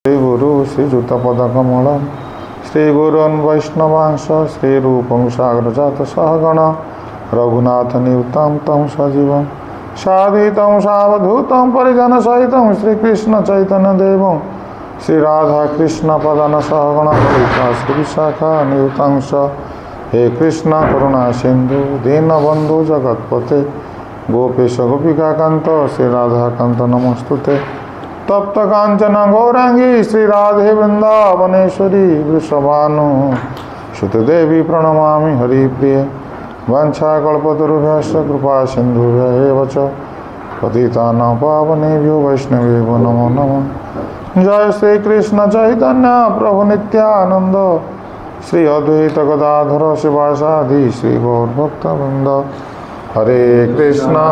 श्री गुरु श्रीयुतपदकमल श्रीगुरून् वैष्णवांश श्रीरूपं साग्रजात सहगण रघुनाथनियुतं तं सजीवं साधितं सावधूतं परिजनसहितं श्रीकृष्णचैतन्यदेवं श्रीराधाकृष्णपदन सहगण ललिता श्रीविशाखानियुतं स हे कृष्ण करुणा सिन्धु दीनबन्धु जगत्पते गोपेश गोपिकान्त श्रीराधाकान्त नमस्तुते तप्त कांचन गौरांगी श्री राधे वृंदावनेश्वरी वृषभानु सुतदेवी प्रणमामि हरिप्रिय वंशाकल्पतरुभ्यश्च कृपा सिन्धुभ्यः च पतितानां पावनेभ्यो वैष्णवेभ्यो नमो नमः। जय श्री कृष्ण चैतन्य प्रभु नित्यानंद श्री अद्वैत गदाधर शिवासादि श्री गौरभक्तवृंद। हरे कृष्णा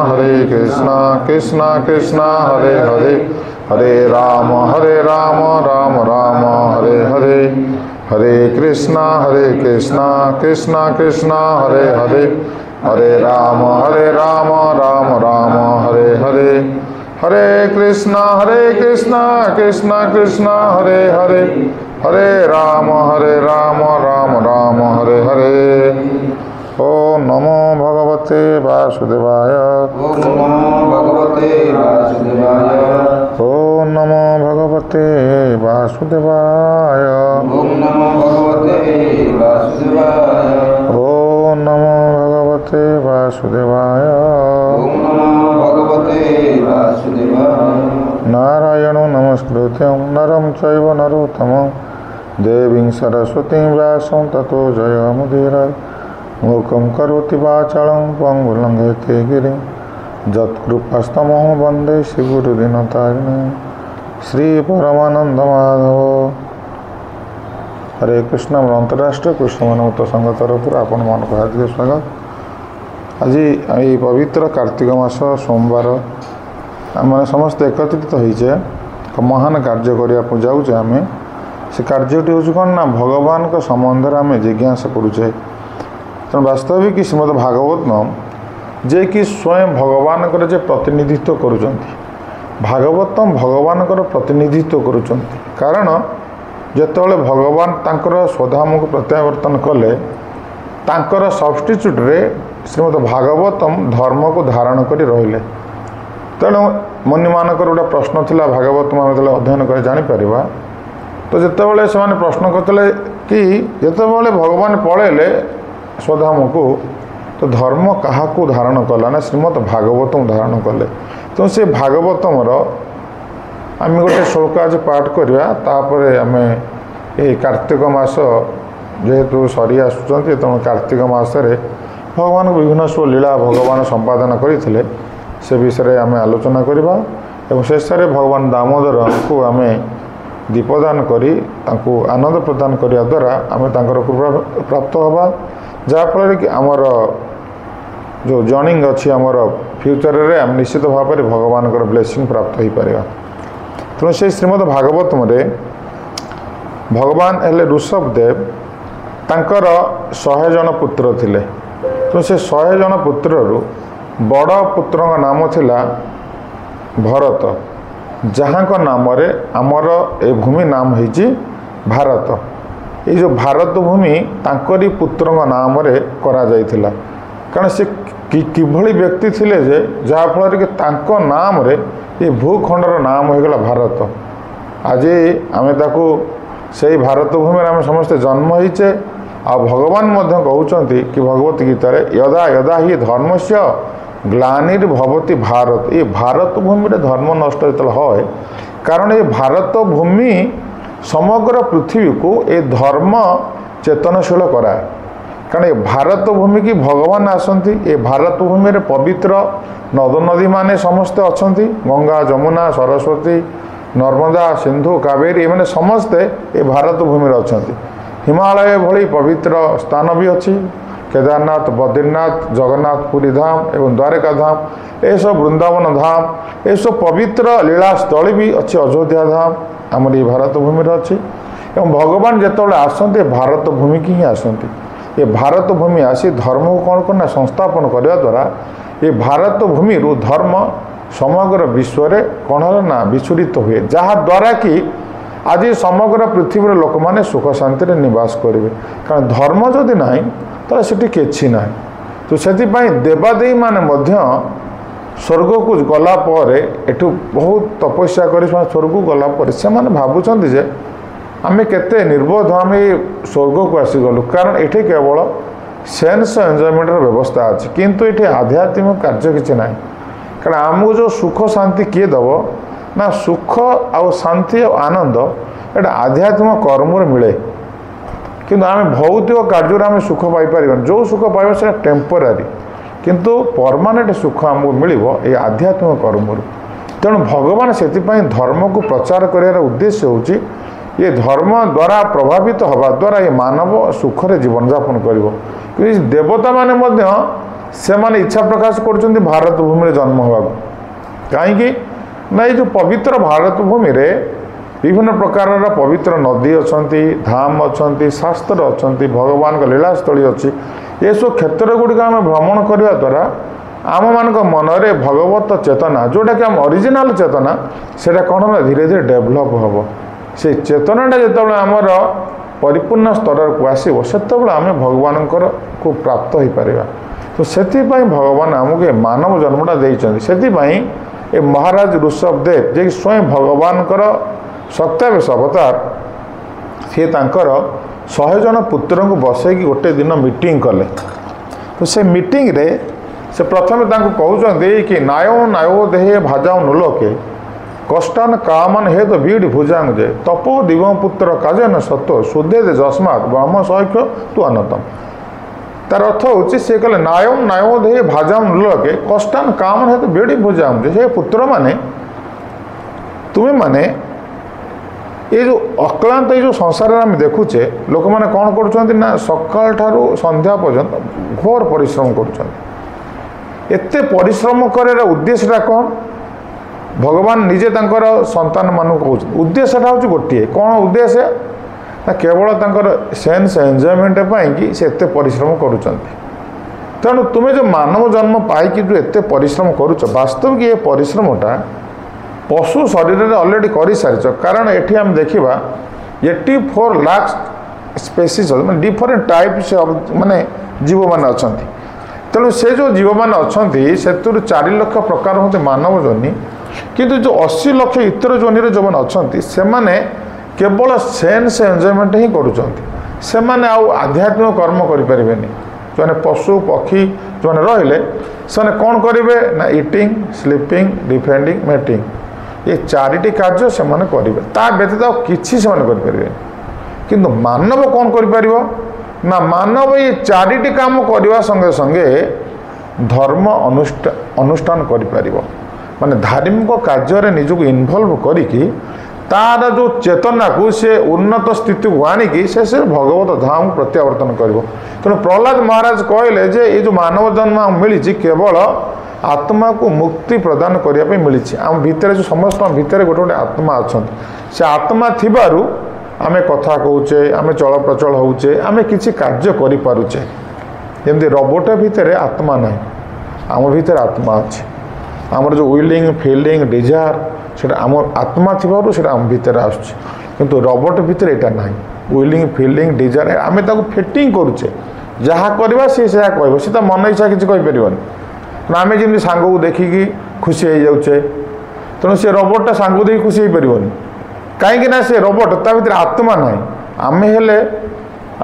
कृष्णा कृष्णा हरे हरे हरे राम राम राम हरे हरे हरे कृष्णा कृष्णा कृष्णा हरे हरे हरे राम राम राम हरे हरे हरे कृष्णा कृष्णा कृष्णा हरे हरे हरे राम राम राम हरे हरे। ओम नमो भगवते वासुदेवाय। ओम नमो भगवते वासुदेवाय। ओम नमो भगवते वासुदेवाय। ओम नमो भगवते वासुदेवाय। ओम नमो भगवते वासुदेवाय। ओम नमो भगवते वासुदेवाय। नारायणो नमस्कृत्यं नरं चैव नरोत्तमं देवीं सरस्वतीं व्यासं ततो जयमुदीरये। मूकं करोति वाचालं पङ्गुलङ्घयते गिरिं यत्कृपास्तमहं वन्दे श्रीगुरुदीनतारिणीं। श्रीपरमानन्दमाधव। हरे कृष्ण। अंतर्राष्ट्रीय कृष्ण मानवता संघ तरफ आपण मानक हार्दिक स्वागत। आज ये पवित्र कार्तिक मास सोमवार आम समस्त एकत्रित होइछे महान कार्य करिया जाऊे। आम से कार्यटी हूँ कौन ना भगवान का संबंध आम जिज्ञासा करुचे। तेणु वास्तविक श्रीमद भागवतम जे कि स्वयं भगवान जे प्रतिनिधित्व करुँच भागवतम भगवान प्रतिनिधित्व करुँच। कारण जितेबाला भगवान तांकर स्वधाम को प्रत्यावर्तन कले तांकर सब्स्टिट्यूट रे श्रीमद भागवतम धर्म को धारण कर रहिले। तेणु मुनि मानकर गोटे प्रश्न थिला भागवतम आम अध्ययन कर जापर। तो जितेबाला से प्रश्न करते कि जितेबाला भगवान पलैले स्वधाम को तो धर्म क्या धारण कला ना श्रीमद भागवतम धारण कले। तो से भागवतम आम गोटे श्लोक आज पाठ करवा आम ये कार्तिक मास जेहेतु सरी आसुँच तेणु कार्तिक मासरे भगवान विभिन्न सब लीला भगवान संपादन करते से विषय आम आलोचना करवा और शेष में भगवान दामोदर को आम दीपदान करी आनंद प्रदान करने द्वारा आम कृपा प्राप्त हवा जहाँफल कि आमर जो जर्निंग अच्छी आमर फ्यूचर रे आम निश्चित भाव में भगवान ब्लेसिंग प्राप्त हो पार। तेणु से श्रीमद भागवतम भगवान हेले ऋषभदेव तांकर 100 जन पुत्र थिले। तो से 100 जन पुत्र बड़ पुत्र नाम थिला भरत जहाँ को नाम रे आमर ए भूमि नाम है भारत। ये जो भारत भूमि तांकरी पुत्र नाम रे करा जाइथिला। कारण से किभली व्यक्ति थिले जे जहाँफल कि तांको नाम रे ये भूखंडर नाम होगला भारत। आज आम ताकू से भारत भूमि आम समस्ते जन्म होइचे। आ भगवान मध्य कहउचंती कि भगवत गीता रे यदा यदा ही धर्मस्य ग्लानिर्भवति भारत। ये भारत भूमि रे धर्म नष्ट होय कारण ये भारत भूमि समग्र पृथ्वी को ये धर्म चेतनशील कराए। कारण ये भारत भूमि की भगवान आसंती। ये भारत भूमि रे पवित्र नद नदी माने समस्ते अच्छी गंगा जमुना सरस्वती नर्मदा सिंधु कावेरी मैंने समस्ते ये भारत भूमि अच्छा। हिमालय भली पवित्र स्थान भी अच्छी केदारनाथ बद्रीनाथ जगन्नाथ पुरी धाम एवं द्वारका धाम ये सब वृंदावन धाम ये सब पवित्र लीला स्थली भी अच्छी अयोध्या धाम आमर ये भारत भूमि अच्छी। एवं भगवान जिते आसते भारत भूमि की ही आसती। ये भारत भूमि आसी धर्म को कौन करना संस्थापन करने द्वारा ये भारत भूमि धर्म समग्र विश्व रे कौन ना विचूरित हुए जहाँ द्वारा कि आज समग्र पृथ्वी लोक मैंने सुख शांति निवास करेंगे कारण धर्म जदि ना तो सेठी किछि ना तो से देवादेवी माने स्वर्ग को गला एठू बहुत तपस्या कर स्वर्ग को गला से भावुं जे आम केते निर्बोध आम स्वर्ग को आसीगलु कारण ये केवल सेन्स एंजॉयमेंट व्यवस्था अच्छी किंतु ये आध्यात्मिक कार्य किसी ना कारण आमको जो सुख शांति किए दब ना सुख आ शांति और आनंद ये आध्यात्मिक कर्म मिले किंतु आम भौतिक कार्य आम सुख पाइपर जो सुख पाइबा से टेम्पोरारी किंतु परमानेंट सुख आमको मिल ये आध्यात्मिक कर्म तेणु भगवान से धर्म को प्रचार कर उद्देश्य होची ये धर्म द्वारा प्रभावित हवा द्वारा ये मानव सुखरे जीवन यापन कर देवता माने से माने इच्छा प्रकाश कर भारत भूमि जन्म हवा कहीं ना ये जो पवित्र भारत भूमि रे विभिन्न प्रकार पवित्र नदी अच्छा धाम अच्छा शास्त्र अच्छा भगवान का लीलास्थली अच्छी ये सब क्षेत्र गुड़िक आम भ्रमण करने द्वारा आम मान मनरे भगवत चेतना जोटा कि आम ओरिजिनल चेतना से कौन ना धीरे धीरे डेभलप हम से चेतनाटा जो आमर परिपूर्ण स्तर को आसो से आम भगवान को प्राप्त हो पार तो से भगवान आमको मानव जन्मटा देते से महाराज ऋषभदेव जे स्वयं भगवान सत्यावेश अवतार सी 100 जन पुत्र को बसैकी गोटे दिन मीटिंग कले तो से मीटिंग रे से प्रथम कहते कि नायो नायो देहे भाजाऊ नुलोके कष्टान कामन हे तो बीड़ भुजांग जे तपो दिव पुत्र काजन सत्व शुद्धे दे जस्मात ब्रह्म सौख्य तु अनतम तार अर्थ हूँ सी कहले नायम नायो देहे भाजाऊ नुलोके कष्टान कामन हे तो बीड़ भुजांग जे पुत्र माने तुम्हें माने ये जो अक्लांत ये जो संसार में देखुचे लोक मैंने कौन कर सकाल ठारू संध्या पर्यंत घोर परिश्रम करते परिश्रम कर उद्देश्यटा कौन भगवान निजे तांकर संतान मान कहते उद्देश्यटा हूँ गोटे कौन उद्देश्य ना केवल सेन्स एंजॉयमेंट कि से एत परिश्रम करुँच तेणु तुम्हें जो मानव जन्म पाई जो एत परिश्रम करुच वास्तविक ये परिश्रमटा पशु शरीर में अलरेडी कर सारी कारण ये आम देखा 84 लाख स्पेसीज डिफरेंट टाइप्स माने जीव मैंने अच्छा तेणु से जो जीव मैंने अच्छा से 4 लाख प्रकार होते मानव जोनि किंतु जो 80 लाख इतर जोनि जो मैंने अच्छा से माने केवल सेन्स एंजॉयमेंट ही करुँच आध्यात्मिक कर्म करें जो पशु पक्षी जो रहिले से कौन करेंगे ना इटिंग स्लीपिंग डिफेंडिंग मेटिंग ये 4टी कार्य से करेंगे ता व्यतीत किसी से करें किंतु मानव कौन कर ना मानव ये 4टी काम करने संगे संगे धर्म अनुष्ठान कर माने धार्मिक कार्य निजक इनवल्व करी तार जो चेतना को से उन्नत स्थिति को आणिकी से भगवत धाम प्रत्यावर्तन कर तेणु प्रहलाद महाराज कहले जे ये जो मानव जन्म मिली केवल आत्मा को मुक्ति प्रदान करने मिली आम भितर जो समस्त भितर गोटे गोटे आत्मा अच्छा से आत्मा थिबारु आमे कथा कहूचे आमे चल प्रचल होचे आमे किसी कार्य करें जमी रोबोट भितर आत्मा ना आम भितर आत्मा अच्छे आमर जो विलिंग फिलिंग डिजायर से आम आत्मा थिबारु से आम भितर आसुचे किंतु रोबोट भितर यहाँ ना विलिंग फिलिंग डिजायर आमे ताको फिटिंग करुचे जहाँ करवा सी कह सी तो मन इच्छा किसी कहीपर ना आम जमी सांग को देखिकी खुशी हो जाऊे तेणु से रोबोटा सांग को देखिए खुशी हो पार कहीं से रोबोट ता भीतर आत्मा ना आम हेले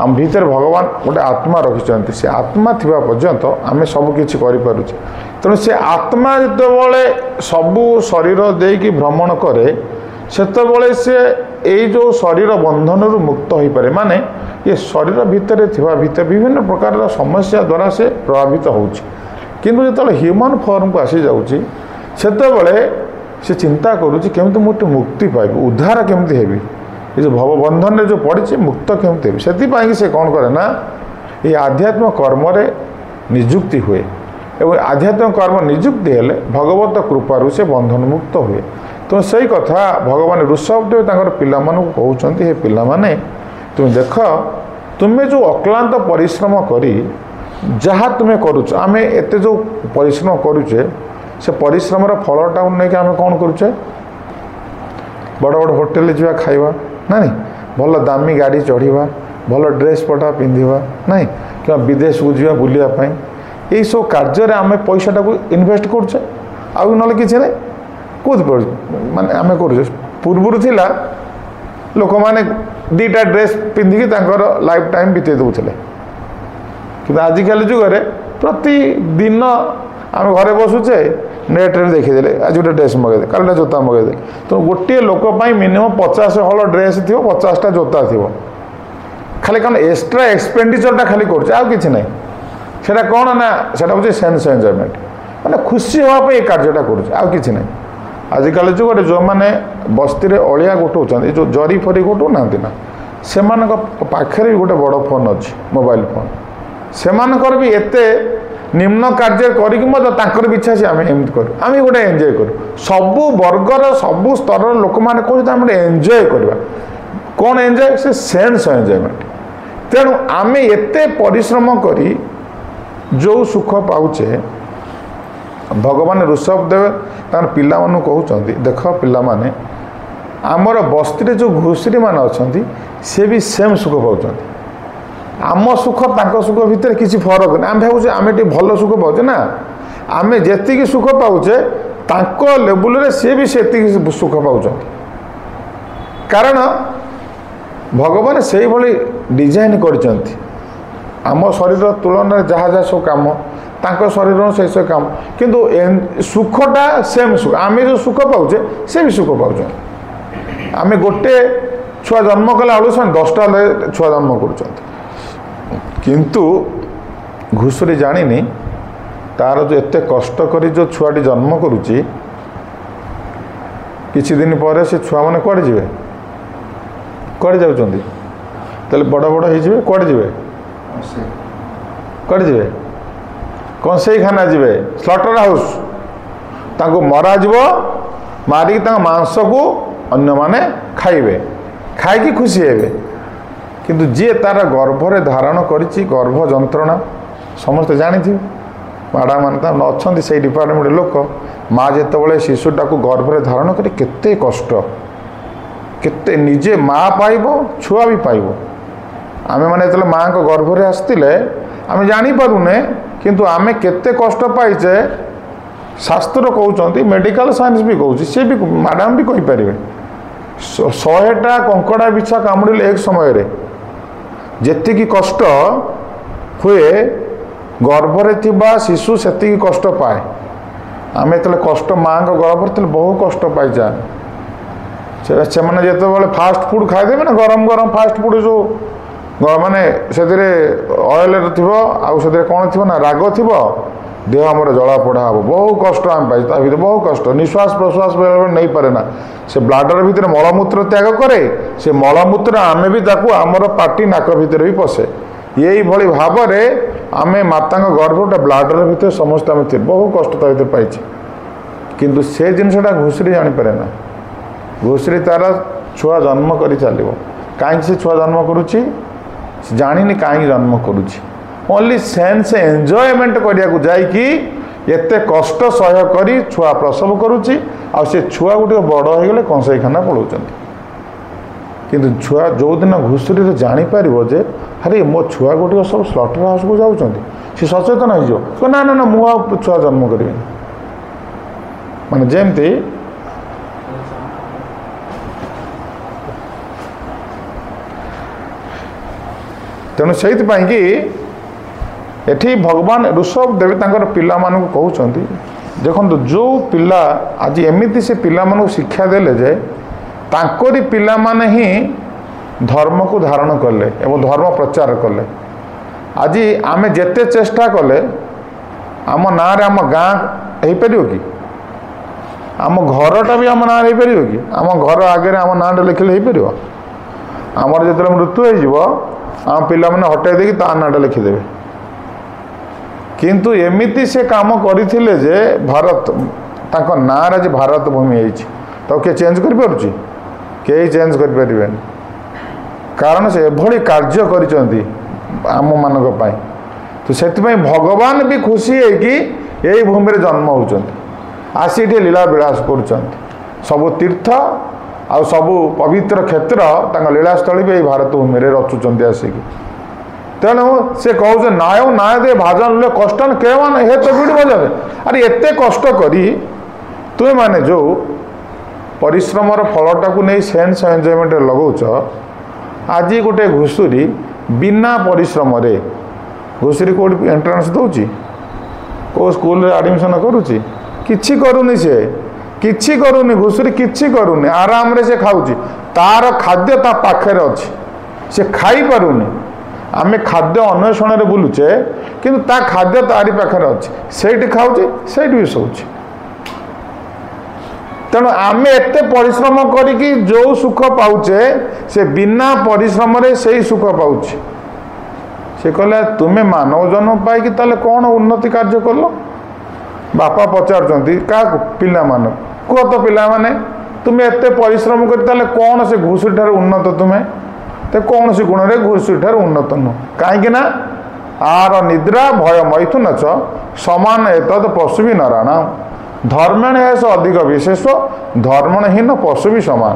आम भीतर भगवान गोटे आत्मा रखिंट से आत्मा थिबा पर्यंत आम सबकि करें तेणु से आत्मा जितेबाला सबू शरीर देकी भ्रमण करे सेतबले से ये जो शरीर बंधन रु मुक्त हो पारे माने ये शरीर भितर थिबा भीतर विभिन्न प्रकार समस्या द्वारा से प्रभावित होउछि किंतु जो ह्यूमन फॉर्म को आसी जाउछि सेतबले से चिंता करुँच केमती मुझे मुक्ति पाइबी उद्धार केमती हेबी ये जो भवबंधन जो पड़ी मुक्त केमती हेबी से से कौन करे ना ये आध्यात्मिक कर्म निजुक्ति हुए एवं आध्यात्मिक कर्म निजुक्ति हेले भगवत कृपारू से बंधन मुक्त हुए तो सही कथा भगवान ऋषभदेव पिला कहते हे पिला माने तुम देख तुम्हें जो अक्लांत परिश्रम करी जहाँ तुम्हें करुच आम एत जो परिश्रम करुचे से परिश्रम फलटा नहीं आम कौन करुचे बड़ बड़ होटेल जा खाइबा नहीं भल दामी गाड़ी चढ़ा भल ड्रेस पटा पिंधा नहीं कि विदेश को जा बुलापाई यही सब कार्य आम पैसाटा को इनभेस्ट करुचे आउ ना कि ना कौन मानने आम कर पूर्वर थिला लोक मैंने दीटा ड्रेस पिंधिकी लाइफ टाइम बीते दूसरे कि आजिकल जुगे प्रतिदिन आम घरे बसुचे नेट रे देखीदे आज गोटे ड्रेस मगेदे कल जोता मगेदे तो गोटे लोक मिनिमम 50 हल ड्रेस थी 50टा जोता थी खाली कौन एक्सट्रा एक्सपेंडिचरटा खाली कर ना सेटा कौन ना सेटा हूँ सेन्स एंजॉयमेंट मैंने खुशी हाँपाई कार्यटा कर आजिकल जो गोटे जो मैंने बस्ती में अलिया गोटाऊँ जो जरी फरी गोटाऊ ना से पाखे भी गोटे बड़ फोन अच्छी मोबाइल फोन से भी एते निम्न कार्य कर इच्छा से आम एमती करूँ आम गोटे एंजॉय करूँ सबू वर्गर सबू स्तर लोक मैंने कहते एंजॉय करवा कौन एंजॉय से सेन्स एंजॉयमेंट तेणु आम एते परिश्रम करी जो सुख पाऊे भगवान ऋषभ देव तार पिला मानू कहते देख पिला माने आमर बस्ती जो घुषुरी मान अच्छा सी भी सेम सुख पाँच आम सुख तांको सुख भितर किसी फरक नहीं आम भावुचे आम टे भल सुख पाचे ना आम जी सुख पाचे तांको लेवल रे सी भी से सुख पाँच कारण भगवान से भली डिजाइन कर आम शरीर तुलन जहाँ जहाँ सब कम तांको शरीर से सब कम किंतु सुखटा सेम सुख आम जो सुख पाचे से भी सुख पाँच आम गोटे छुआ जन्म कला बेलू से 10टा छुआ जन्म कर किंतु घुषुरी जानी तार जो एते कष्ट करी जो छुआटी जन्म करुच्ची किछि दिन पर से छुआ मैंने कड़े जी कड़े जाते बड़ बड़ हो कड़े जी कड़े जी कंसई खाना जी स्लटर हाउस ताको मरा मारिक मांस को अन्य माने खाइबे खाई खुशी हेबे किंतु जी तार गर्भरे धारण करिछि गर्भ जंत्रणा समस्ते जानी माड़ा मान अच्छा से डिपार्टमेंट लोक माँ जिते शिशुटा को गर्भरे धारण करी केते कष्ट केते निजे माँ पाइब छुआ भी पाइब आम मैंने जो माँ को गर्भरे आसते आम जानीपारूने किंतु आम केते कष्ट पाइचे शास्त्र कहते मेडिकल साइंस भी कहूँ सी भी मैडम भी कहींपर 100टा कंकड़ा बिछा कामुड़े एक समय जेतिकी कष्ट हुए गर्भरे थिबा शिशु सेतिकी कष्ट पाए आम जो कष्ट माँ को गर्भर थे बहु कष्ट पाइचा से मैंने जिते फास्ट फूड खाईदेवे ना गरम गरम फास्ट फूड जो माने से ऑयल थी आउ कौन थी ना राग थी देह आमर जला पड़ा हम बहु कष्ट आम पाई बहु कष्ट निश्वास प्रश्वास बेले बेले नहीं पारे ना से ब्लाडर भितर मलमूत्र त्याग करे से मलमूत्र आम भी ताकू आमर पाटी नाक भितर भी पशे यही भली भाव में आम माता गर्भ गोटे ब्लाडर भितर समस्त आम बहु कष्ट ता पाई किंतु से जिनसा घुषुरी जानीपे ना घुषुरी तार छुआ जन्म कर चलो कहीं से छुआ जन्म करुच्ची जानी कहीं जन्म करुच्ची ओनली सेन्स एंजॉयमेंट करिया जाइकी एते कष्ट सह्य करी छुआ प्रसव करुच्ची आ से छुआ गोटे बड़ हो गले कंसई खाना पलाउंट किंतु छुआ जो दिन घुषुरी जापर जे अरे मो छुआ गोटे सब स्लटर हाउस को जाऊँच सी सचेतन हो ना ना ना मुझे छुआ जन्म करी माने जेमती तेणु से एठी भगवान ऋषभ देव तांकर पिला मानक कहउछंती देखंतु जो पिला आज एमिति से पिला मानक शिक्षा देले जे तांकोरी पिला माने ही धर्म को धारण कले एवं धर्म प्रचार कले आज आमे जेते चेष्टा कले आम ना रे आम गाँ हो पार कि आम घरटा भी आम ना हो पार कि आम घर आगे आम ना लिखले हो पार आमर जो मृत्यु हो आम पिला माने हटाई देकी ता नाटा लिखिदेवे किंतु एमिति से काम करथिले जे भारत ताको नार आज भारत भूमि तो किए चेंज कर पारुची कई चेंज कर पारे कारण से एभली कार्य करिसंती आम मानक पाई तो से भगवान भी खुशी है कि यही भूमि रे जन्म होउचंती आसी लीला विलास करुचंती सब तीर्थ ଆଉ ସବୁ ପବିତ୍ର କ୍ଷେତ୍ର ତାଙ୍କ ଲୀଳାସ୍ଥଳୀ ବି ଏଇ ଭାରତ ଭୂମିରେ ରଚୁଛନ୍ତି ଆସିକି। ତେଣୁ ସେ କହୁছে ନାୟ ନାୟ ଦେ ଭାଜନ ଲେ କଷ୍ଟ କେମାନେ ହେ ତ ବିଡ଼ି ବଜାବେ। ଆରେ ଏତେ କଷ୍ଟ କରି ତୁମେମାନେ ଯେଉଁ ପରିଶ୍ରମର ଫଳଟାକୁ ନେଇ ସେନ୍ସ ଏନ୍ଜୟମେଣ୍ଟରେ ଲଗାଉଛ, ଆଜି ଗୋଟେ ଘୁଷୁରୀ ବିନା ପରିଶ୍ରମରେ ଘୁଷୁରୀ କେଉଁଠି ଏଣ୍ଟ୍ରାନ୍ସ ଦେଉଛି, କେଉଁ ସ୍କୁଲରେ ଆଡ଼ମିସନ୍ କରୁଛି? କିଛି କରୁନି, ସେ କିଛି କରୁନି, ଘୁଷୁରୀ କିଛି କରୁନି, ଆରାମରେ ସେ ଖାଉଛି। ତାର ଖାଦ୍ୟ ତା ପାଖରେ ଅଛି, ସେ ଖାଇପାରୁନି। ଆମେ ଖାଦ୍ୟ ଅନ୍ୱେଷଣରେ ବୁଲୁଛେ, କିନ୍ତୁ ତା ଖାଦ୍ୟ ତାରି ପାଖରେ ଅଛି, ସେଇଠି ଖାଉଛି, ସେଇଠି ବି ଶୋଉଛି। ତେଣୁ ଆମେ ଏତେ ପରିଶ୍ରମ କରିକି ଯେଉଁ ସୁଖ ପାଉଛେ, ସେ ବିନା ପରିଶ୍ରମରେ ସେଇ ସୁଖ ପାଉଛି। ସେ କହିଲା ତୁମେ ମାନବ ଜନ୍ମ ପାଇକି ତାହେଲେ କ'ଣ ଉନ୍ନତି କାର୍ଯ୍ୟ କଲ? ବାପା ପଚାରୁଛନ୍ତି କାହାକୁ? ପିଲାମାନଙ୍କୁ। କୁହ ତ ପିଲାମାନେ, ତୁମେ ଏତେ ପରିଶ୍ରମ କରି ତାହେଲେ କ'ଣ ସେ ଘୁଷୁରୀ ଠାରୁ ଉନ୍ନତ? ତୁମେ ତ କୌଣସି ଗୁଣରେ ଘୁଷୁରୀ ଠାରୁ ଉନ୍ନତ ନୁହଁ। କାହିଁକି ନା ଆର ନିଦ୍ରା ଭୟ ମୈଥୁନ ଚ ସମାନ ଏତଦ୍ ପଶୁ ବି ନରାଣ ଧର୍ମେଣ ହେସ ଅଧିକ ବିଶେଷ ଧର୍ମଣହୀନ ପଶୁ ବି ସମାନ।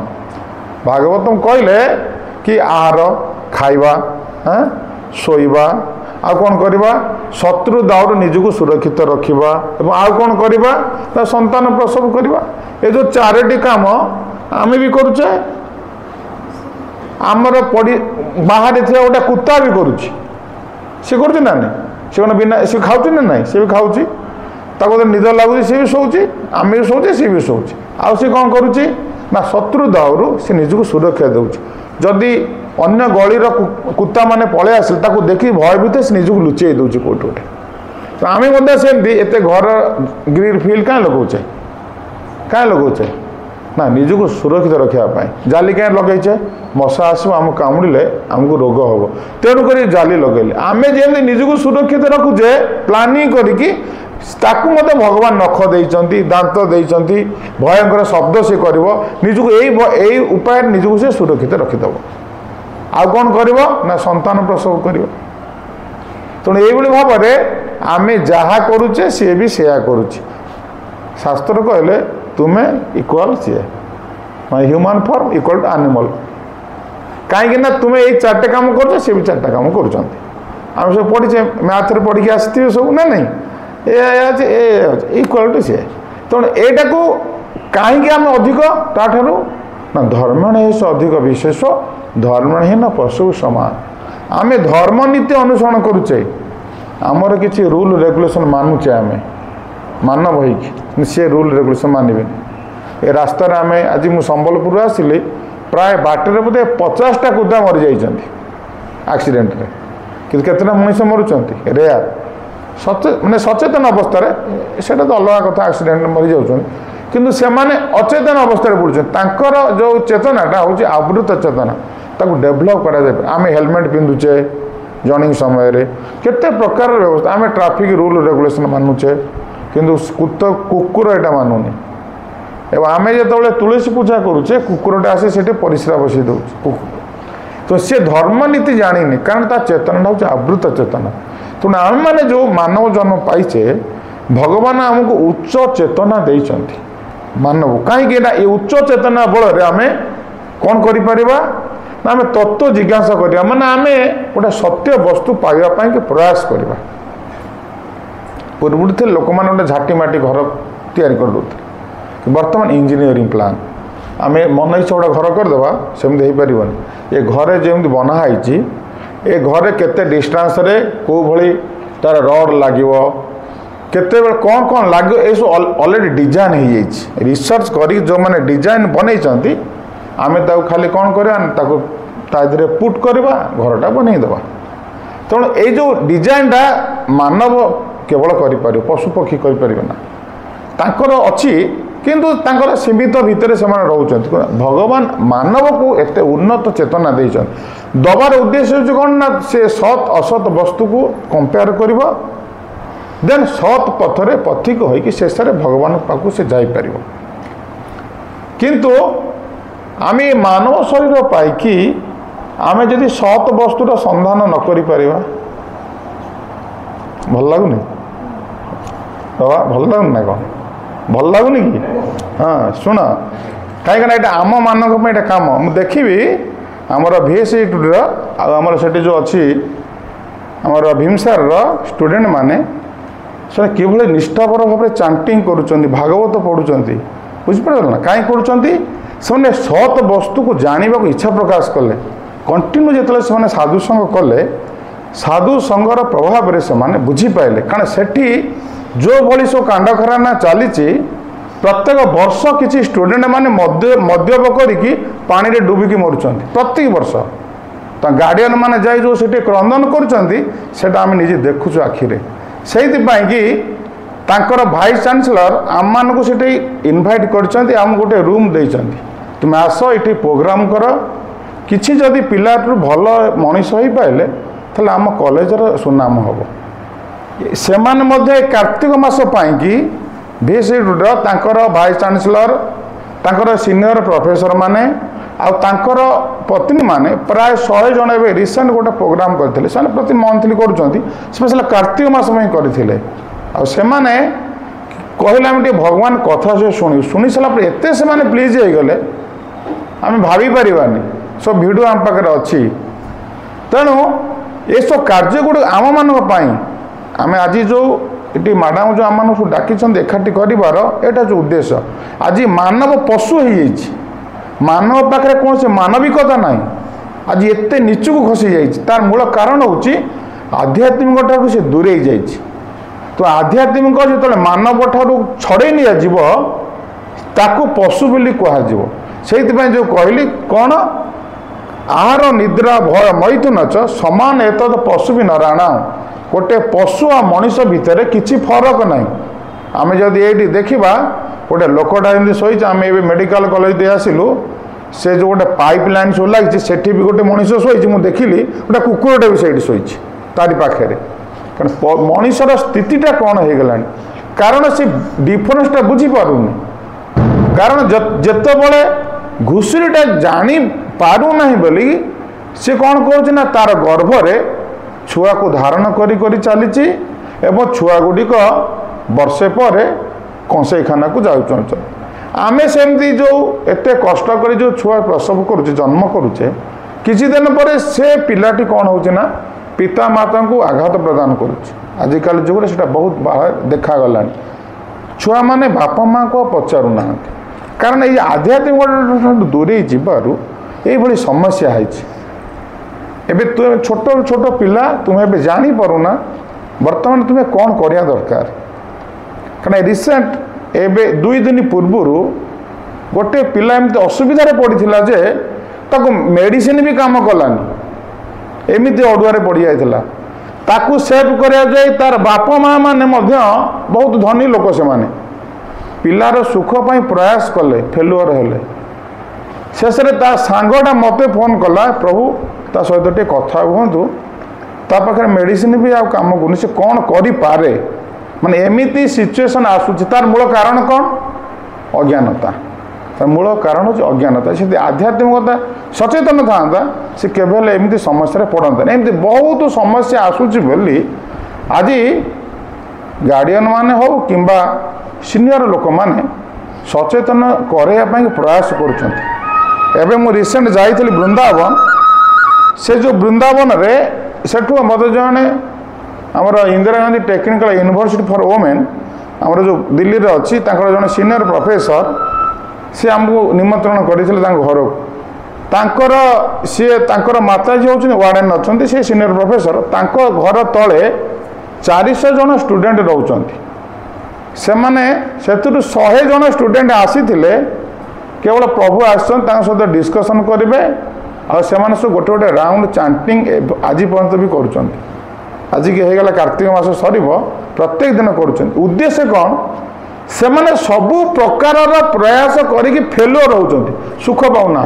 ଭାଗବତମ କହିଲେ କି ଆହାର ଖାଇବା, ଶୋଇବା, ଆଉ କ'ଣ କରିବା? ଶତ୍ରୁ ଦାଉରୁ ନିଜକୁ ସୁରକ୍ଷିତ ରଖିବା, ଏବଂ ଆଉ କ'ଣ କରିବା? ନା ସନ୍ତାନ ପ୍ରସବ କରିବା। ଏ ଯେଉଁ ଚାରୋଟି କାମ ଆମେ ବି କରୁଛେ। ଆମର ବାହାରେ ଥିବା ଗୋଟେ କୁତା ବି କରୁଛି। ସେ କରୁଛି ନା ନାହିଁ? ସେ କ'ଣ ବିନା ସେ ଖାଉଛି ନା ନାହିଁ? ସେ ବି ଖାଉଛି। ତାକୁ ତ ନିଦ ଲାଗୁଛି, ସେ ବି ଶୋଉଛି, ଆମେ ବି ଶୋଉଛେ, ସେ ବି ଶୋଉଛି। ଆଉ ସେ କ'ଣ କରୁଛି? ନା ଶତ୍ରୁ ଦାଉରୁ ସେ ନିଜକୁ ସୁରକ୍ଷା ଦେଉଛି। ଯଦି ଅନ୍ୟ ଗଳିର କୁତାମାନେ ପଳେଇ ଆସିଲେ, ତାକୁ ଦେଖି ଭୟଭୀତ ସେ ନିଜକୁ ଲୁଚେଇ ଦେଉଛି କେଉଁଠି ଗୋଟେ। ତ ଆମେ ମଧ୍ୟ ସେମିତି ଏତେ ଘର ଗ୍ରିଲ୍ ଫିଲ୍ କାହିଁ ଲଗାଉଛେ? କାହିଁ ଲଗାଉଛେ? ନା ନିଜକୁ ସୁରକ୍ଷିତ ରଖିବା ପାଇଁ। ଜାଲି କାହିଁ ଲଗେଇଛେ? ମଶା ଆସିବ, ଆମକୁ କାମୁଡ଼ିଲେ ଆମକୁ ରୋଗ ହେବ, ତେଣୁକରି ଜାଲି ଲଗେଇଲେ। ଆମେ ଯେମିତି ନିଜକୁ ସୁରକ୍ଷିତ ରଖୁଛେ ପ୍ଲାନିଂ କରିକି, ତାକୁ ମଧ୍ୟ ଭଗବାନ ନଖ ଦେଇଛନ୍ତି, ଦାନ୍ତ ଦେଇଛନ୍ତି, ଭୟଙ୍କର ଶବ୍ଦ ସେ କରିବ, ନିଜକୁ ଏଇ ଉପାୟରେ ନିଜକୁ ସେ ସୁରକ୍ଷିତ ରଖିଦେବ। ଆଉ କ'ଣ କରିବ? ନା ସନ୍ତାନ ପ୍ରସବ କରିବ। ତେଣୁ ଏଇଭଳି ଭାବରେ ଆମେ ଯାହା କରୁଛେ ସିଏ ବି ସେୟା କରୁଛି। ଶାସ୍ତ୍ର କହିଲେ ତୁମେ ଇକ୍ୱାଲ୍ ସିଏ, ମାନେ human form equal to animal. କାହିଁକି ନା ତୁମେ ଏଇ ଚାରିଟା କାମ କରୁଛ, ସିଏ ବି ଚାରିଟା କାମ କରୁଛନ୍ତି। ଆମେ ସବୁ ପଢ଼ିଛେ, ମ୍ୟାଥରେ ପଢ଼ିକି ଆସିଥିବେ ସବୁ ନା ନାହିଁ? ଏ ଅଛି, ଏ ଅଛି, ଇକ୍ୱାଲ୍ ଟୁ ସିଏ। ତେଣୁ ଏଇଟାକୁ କାହିଁକି ଆମେ ଅଧିକ ତାଠାରୁ? ନା ଧର୍ମଣ ହେସ ଅଧିକ ବିଶେଷ ଧର୍ମହୀନ ପଶୁ ସମାନ। ଆମେ ଧର୍ମନୀତି ଅନୁସରଣ କରୁଛେ, ଆମର କିଛି ରୁଲ୍ ରେଗୁଲେସନ୍ ମାନୁଛେ, ଆମେ ମାନବ ହେଇକି, ସେ ରୁଲ୍ ରେଗୁଲେସନ୍ ମାନିବେନି। ଏ ରାସ୍ତାରେ ଆମେ ଆଜି ମୁଁ ସମ୍ବଲପୁରରୁ ଆସିଲି, ପ୍ରାୟ ବାଟରେ ବୋଧେ 50ଟା କୁତା ମରିଯାଇଛନ୍ତି ଆକ୍ସିଡେଣ୍ଟରେ, କିନ୍ତୁ କେତେଟା ମଣିଷ ମରୁଛନ୍ତି? ରେୟାର। ମାନେ ସଚେତନ ଅବସ୍ଥାରେ, ସେଇଟା ତ ଅଲଗା କଥା, ଆକ୍ସିଡେଣ୍ଟରେ ମରିଯାଉଛନ୍ତି, କିନ୍ତୁ ସେମାନେ ଅଚେତନ ଅବସ୍ଥାରେ ବୁଲୁଛନ୍ତି। ତାଙ୍କର ଯେଉଁ ଚେତନାଟା ହେଉଛି ଆବୃତ ଚେତନା, ତାକୁ ଡେଭଲପ୍ କରାଯାଇପାରେ। ଆମେ ହେଲମେଟ୍ ପିନ୍ଧୁଛେ ଜର୍ଣ୍ଣିଂ ସମୟରେ, କେତେ ପ୍ରକାରର ବ୍ୟବସ୍ଥା। ଆମେ ଟ୍ରାଫିକ୍ ରୁଲ୍ ରେଗୁଲେସନ୍ ମାନୁଛେ, କିନ୍ତୁ କୁକୁର ଏଇଟା ମାନୁନି। ଏବଂ ଆମେ ଯେତେବେଳେ ତୁଳସୀ ପୂଜା କରୁଛେ, କୁକୁରଟା ଆସି ସେଠି ପରିସ୍ରା ବସେଇ ଦେଉଛି କୁକୁର। ତ ସେ ଧର୍ମନୀତି ଜାଣିନି, କାରଣ ତା ଚେତନାଟା ହେଉଛି ଆବୃତ ଚେତନା। ତେଣୁ ଆମେମାନେ ଯେଉଁ ମାନବ ଜନ୍ମ ପାଇଛେ, ଭଗବାନ ଆମକୁ ଉଚ୍ଚ ଚେତନା ଦେଇଛନ୍ତି ମାନବ। କାହିଁକି? ନା ଏ ଉଚ୍ଚ ଚେତନା ବଳରେ ଆମେ କ'ଣ କରିପାରିବା? ନା ଆମେ ତତ୍ତ୍ୱ ଜିଜ୍ଞାସା କରିବା, ମାନେ ଆମେ ଗୋଟେ ସତ୍ୟ ବସ୍ତୁ ପାଇବା ପାଇଁକି ପ୍ରୟାସ କରିବା। ପୂର୍ବରୁ ଥିଲେ ଲୋକମାନେ ଗୋଟେ ଝାଟି ମାଟି ଘର ତିଆରି କରିଦେଉଥିଲେ, ବର୍ତ୍ତମାନ ଇଞ୍ଜିନିୟରିଂ ପ୍ଲାନ୍। ଆମେ ମନ ଇଚ୍ଛା ଗୋଟେ ଘର କରିଦେବା, ସେମିତି ହେଇପାରିବନି। ଏ ଘରେ ଯେମିତି ବନା ହେଇଛି, ଏ ଘରେ କେତେ ଡିଷ୍ଟାନ୍ସରେ କେଉଁ ଭଳି ତା'ର ରଡ଼୍ ଲାଗିବ, କେତେବେଳେ କ'ଣ ଲାଗିବ, ଏସବୁ ଅଲରେଡ଼ି ଡିଜାଇନ୍ ହେଇଯାଇଛି। ରିସର୍ଚ୍ଚ କରିକି ଯେଉଁମାନେ ଡିଜାଇନ୍ ବନେଇଛନ୍ତି, ଆମେ ତାକୁ ଖାଲି କ'ଣ କରିବା? ତାକୁ ତା ଦେହରେ ପୁଟ୍ କରିବା, ଘରଟା ବନେଇଦେବା। ତେଣୁ ଏଇ ଯେଉଁ ଡିଜାଇନ୍ଟା ମାନବ କେବଳ କରିପାରିବ, ପଶୁପକ୍ଷୀ କରିପାରିବେ ନା। ତାଙ୍କର ଅଛି, କିନ୍ତୁ ତାଙ୍କର ସୀମିତ ଭିତରେ ସେମାନେ ରହୁଛନ୍ତି। ଭଗବାନ ମାନବକୁ ଏତେ ଉନ୍ନତ ଚେତନା ଦେଇଛନ୍ତି। ଦେବାର ଉଦ୍ଦେଶ୍ୟ ହେଉଛି କ'ଣ? ନା ସେ ସତ୍ ଅସତ୍ ବସ୍ତୁକୁ କମ୍ପେୟାର କରିବ, ଦେନ୍ ସତ୍ ପଥରେ ପଥିକ ହୋଇକି ଶେଷରେ ଭଗବାନଙ୍କ ପାଖକୁ ସେ ଯାଇପାରିବ। କିନ୍ତୁ ଆମେ ମାନବ ଶରୀର ପାଇକି ଆମେ ଯଦି ସତ୍ ବସ୍ତୁର ସନ୍ଧାନ ନ କରିପାରିବା, ଭଲ ଲାଗୁନି? ବାବା ଭଲ ଲାଗୁନି ନା କ'ଣ? ଭଲ ଲାଗୁନି କି? ହଁ ଶୁଣ, कहीं ये आम मान कम मुझे देखी आमर VSC आमर से जो अच्छी आमर भीमसार स्टूडेंट माने से किभली निष्ठापर भाव चांटिंग करुँच भागवत पढ़ुंट बुझिपार ना कहीं कर सत वस्तु को जानवा इच्छा प्रकाश कले कंटिन्यू जो से साधु संग कले साधु संगर प्रभाव से बुझीपारे कारण सेठी जो भली सब कांड खराना चली प्रत्येक वर्ष किसी स्टूडेंट माने मद्यप करिकी पानी रे डुबिकी मरुचंती प्रत्येक वर्ष गार्डियन माने जाई जो सेठी क्रंदन करुचंती सेटा आम निजे देखुछु आखिरे सेइथिपाई कि तांकर भाइस चांसलर आम मान को सेठी इनवाइट करचंती आम गोटे रूम देइचंती तुम आस ये प्रोग्राम कर किसी जदि पिलाटू भल मनीष हो पाइले ताहले आम कॉलेजर सुनाम हम से कार्तिक मास पाई VSC भाइस चांसलर तांकर सीनियर प्रोफेसर माने आउर पत्नी माने प्राय 100 जन ए रिसेंट गोटे प्रोग्राम करते प्रति मंथली करुँच स्पेशल कार्तिक मास करते कहले भगवान कथा से शुणी सारापर एत से प्लीज हो गले आम भाभी पारानी सब भिडियो आम पाखे अच्छी तेणु ये सब कार्य गुड़ आम मान आम आज जो ये मैडम जो आम सब डाकी एकाठी कर जो उद्देश्य आज मानव पशु हो मानव पाखे कौन से मानविकता ना आज एत नीचु को खसी जाइए तार मूल कारण हूँ आध्यात्मिक ठार से दूरे जा तो आध्यात्मिक जो मानव ठार छड़े निजी ताकू पशु बोली कहुव से जो कहली कौन आहार निद्रा भय मैथुन च समान एत पशु भी नारायण गोटे पशु आ मनीष भितर किसी फरक ना आम जब ये देखा गोटे लोकटा एमती शोच आम ए मेडिकल कॉलेज दे आसिलु से जो गोटे पाइप लाइन सब लगी सेठी भी गोटे मनीष शोच मुझे देखिली गोटे कुकुरटे भी से शोच तारी पाखे कारण मनीषर स्थितिटा कौन हो गला कारण से डिफरेन्सटा बुझीपारूनी कारण जितेबले घुषुरीटा जानी पारूना बोली सी कौन कर तार गर्भरे छुआ को धारण करी चली एवं छुआ गुड़िक वर्षे पर कंसईखाना को जाऊँ आम सेमती जो एत कष्ट कर जो छुआ प्रसव करुचे जन्म करुचे किसी दिन पर से पिलाटी कौन होना पिता माता को आघात प्रदान करुचे आजिकल जुगे से बहुत बाहर देखागला छुआ मैंने बापा माँ को पचारूना कारण ये आध्यात्मिक दूरे जीवारू ये समस्या है तुम छोट छोट पिला तुम्हें जानी पारुना बर्तमान तुम्हें कौन करिया दरकार कारण रिसेंट एवं 2 दिन पूर्वर गोटे पिला एमती असुविधा पड़ा जे ताको मेडिसिन भी काम कलानी एमती अड़ुआ पड़ जाता ताकू सेव करा तार बापा माँ मैंने बहुत धनी लोक से माने पिलार सुख पाई प्रयास कले फेलुअर हेले शेष सांगटा मत फोन कला प्रभु ता सहित टे कथा हूँ ता पाखे मेडिसिन भी आ काम कर से कौन करे माने एमती सिचुएशन आसूची तार मूल कारण कौन अज्ञानता तार मूल कारण हूँ अज्ञानता से आध्यात्मिकता सचेतन था से केवल एमती समस्या पड़ता एमती बहुत समस्या आसूची बोली आज गार्डियन माने हो किंबा सीनियर लोक माने सचेतन करने प्रयास कर रिसेंट जाइली वृंदावन से जो वृंदावन रे सेठू मत जड़े आमर Indira Gandhi technical university for women आमर जो दिल्ली रे अच्छी जड़े सीनियर प्रोफेसर सी आमको निमंत्रण करते घर को सी माताजी हूँ वार्डेन अच्छा से सीनियर प्रोफेसर घर तले 400 जन स्टूडेंट रोच से 100 जन स्टूडेंट आसी केवल प्रभु आसत डिस्कसन करेंगे और से सब गोटे गोटे राउंड चांटिंग आज पर्यंत भी कर आज की होगा कार्तिक मास सर प्रत्येक दिन कर उद्देश्य कौन से मैंने सबू प्रकार प्रयास करके फेलुअर होती सुख पाऊना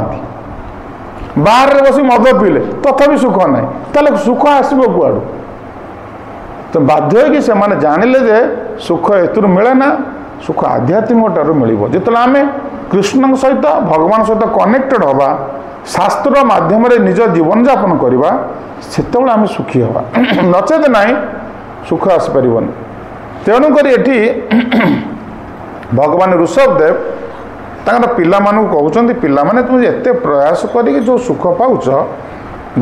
बाहर बस मद पीले तथापि सुख ना ताले सुख आसब कुआड़ तो बाध्य कि से मैंने जानिले जे सुख एतु मिले ना सुख आध्यात्मिक ठार मिल जिते आम कृष्ण सहित भगवान सहित कनेक्टेड हवा शास्त्र माध्यम निज जीवन यापन करवा से आम सुखी हवा नचेत ना सुख आसपार तेणुक भगवान ऋषभदेव ତାଙ୍କର ପିଲାମାନଙ୍କୁ କହୁଛନ୍ତି ପିଲାମାନେ ତୁମେ ଏତେ ପ୍ରୟାସ କରିକି ଯେଉଁ ସୁଖ ପାଉଛ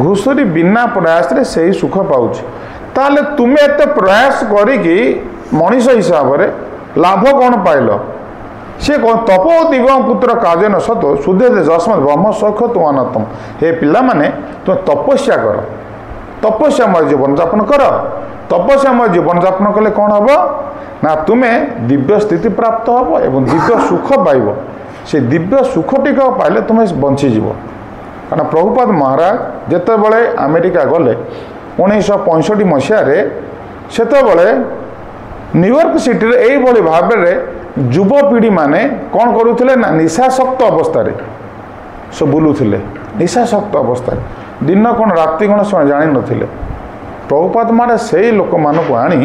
ଘୁଷୁରୀ ବିନା ପ୍ରୟାସରେ ସେହି ସୁଖ ପାଉଛି ତାହେଲେ ତୁମେ ଏତେ ପ୍ରୟାସ କରିକି ମଣିଷ ହିସାବରେ ଲାଭ କ'ଣ ପାଇଲ ସେ ତପୋ ଦିବ୍ୟ ପୁତ୍ର କାଜନ ସତ ସୁଧେ ଯସ୍ମତ୍ ବ୍ରହ୍ମ ସୌଖ ତୁମାନତମ ହେ ପିଲାମାନେ ତୁମେ ତପସ୍ୟା କର ତପସ୍ୟାମୟ ଜୀବନଯାପନ କର ତପସ୍ୟାମୟ ଜୀବନଯାପନ କଲେ କ'ଣ ହେବ ନା ତୁମେ ଦିବ୍ୟ ସ୍ଥିତି ପ୍ରାପ୍ତ ହେବ ଏବଂ ଦିବ୍ୟ ସୁଖ ପାଇବ ସେ ଦିବ୍ୟ ସୁଖଟିକ ପାଇଲେ ତୁମେ ବଞ୍ଚିଯିବ କାରଣ ପ୍ରଭୁପାଦ ମହାରାଜ ଯେତେବେଳେ ଆମେରିକା ଗଲେ 1965 ମସିହାରେ ସେତେବେଳେ ନ୍ୟୁୟର୍କ ସିଟିରେ ଏଇଭଳି ଭାବରେ ଯୁବପିଢ଼ିମାନେ କ'ଣ କରୁଥିଲେ ନା ନିଶାସକ୍ତ ଅବସ୍ଥାରେ ସେ ବୁଲୁଥିଲେ ନିଶାସକ୍ତ ଅବସ୍ଥାରେ ଦିନ କ'ଣ ରାତି କ'ଣ ସେମାନେ ଜାଣିନଥିଲେ ପ୍ରଭୁପାଦ ମହାରାଜ ସେଇ ଲୋକମାନଙ୍କୁ ଆଣି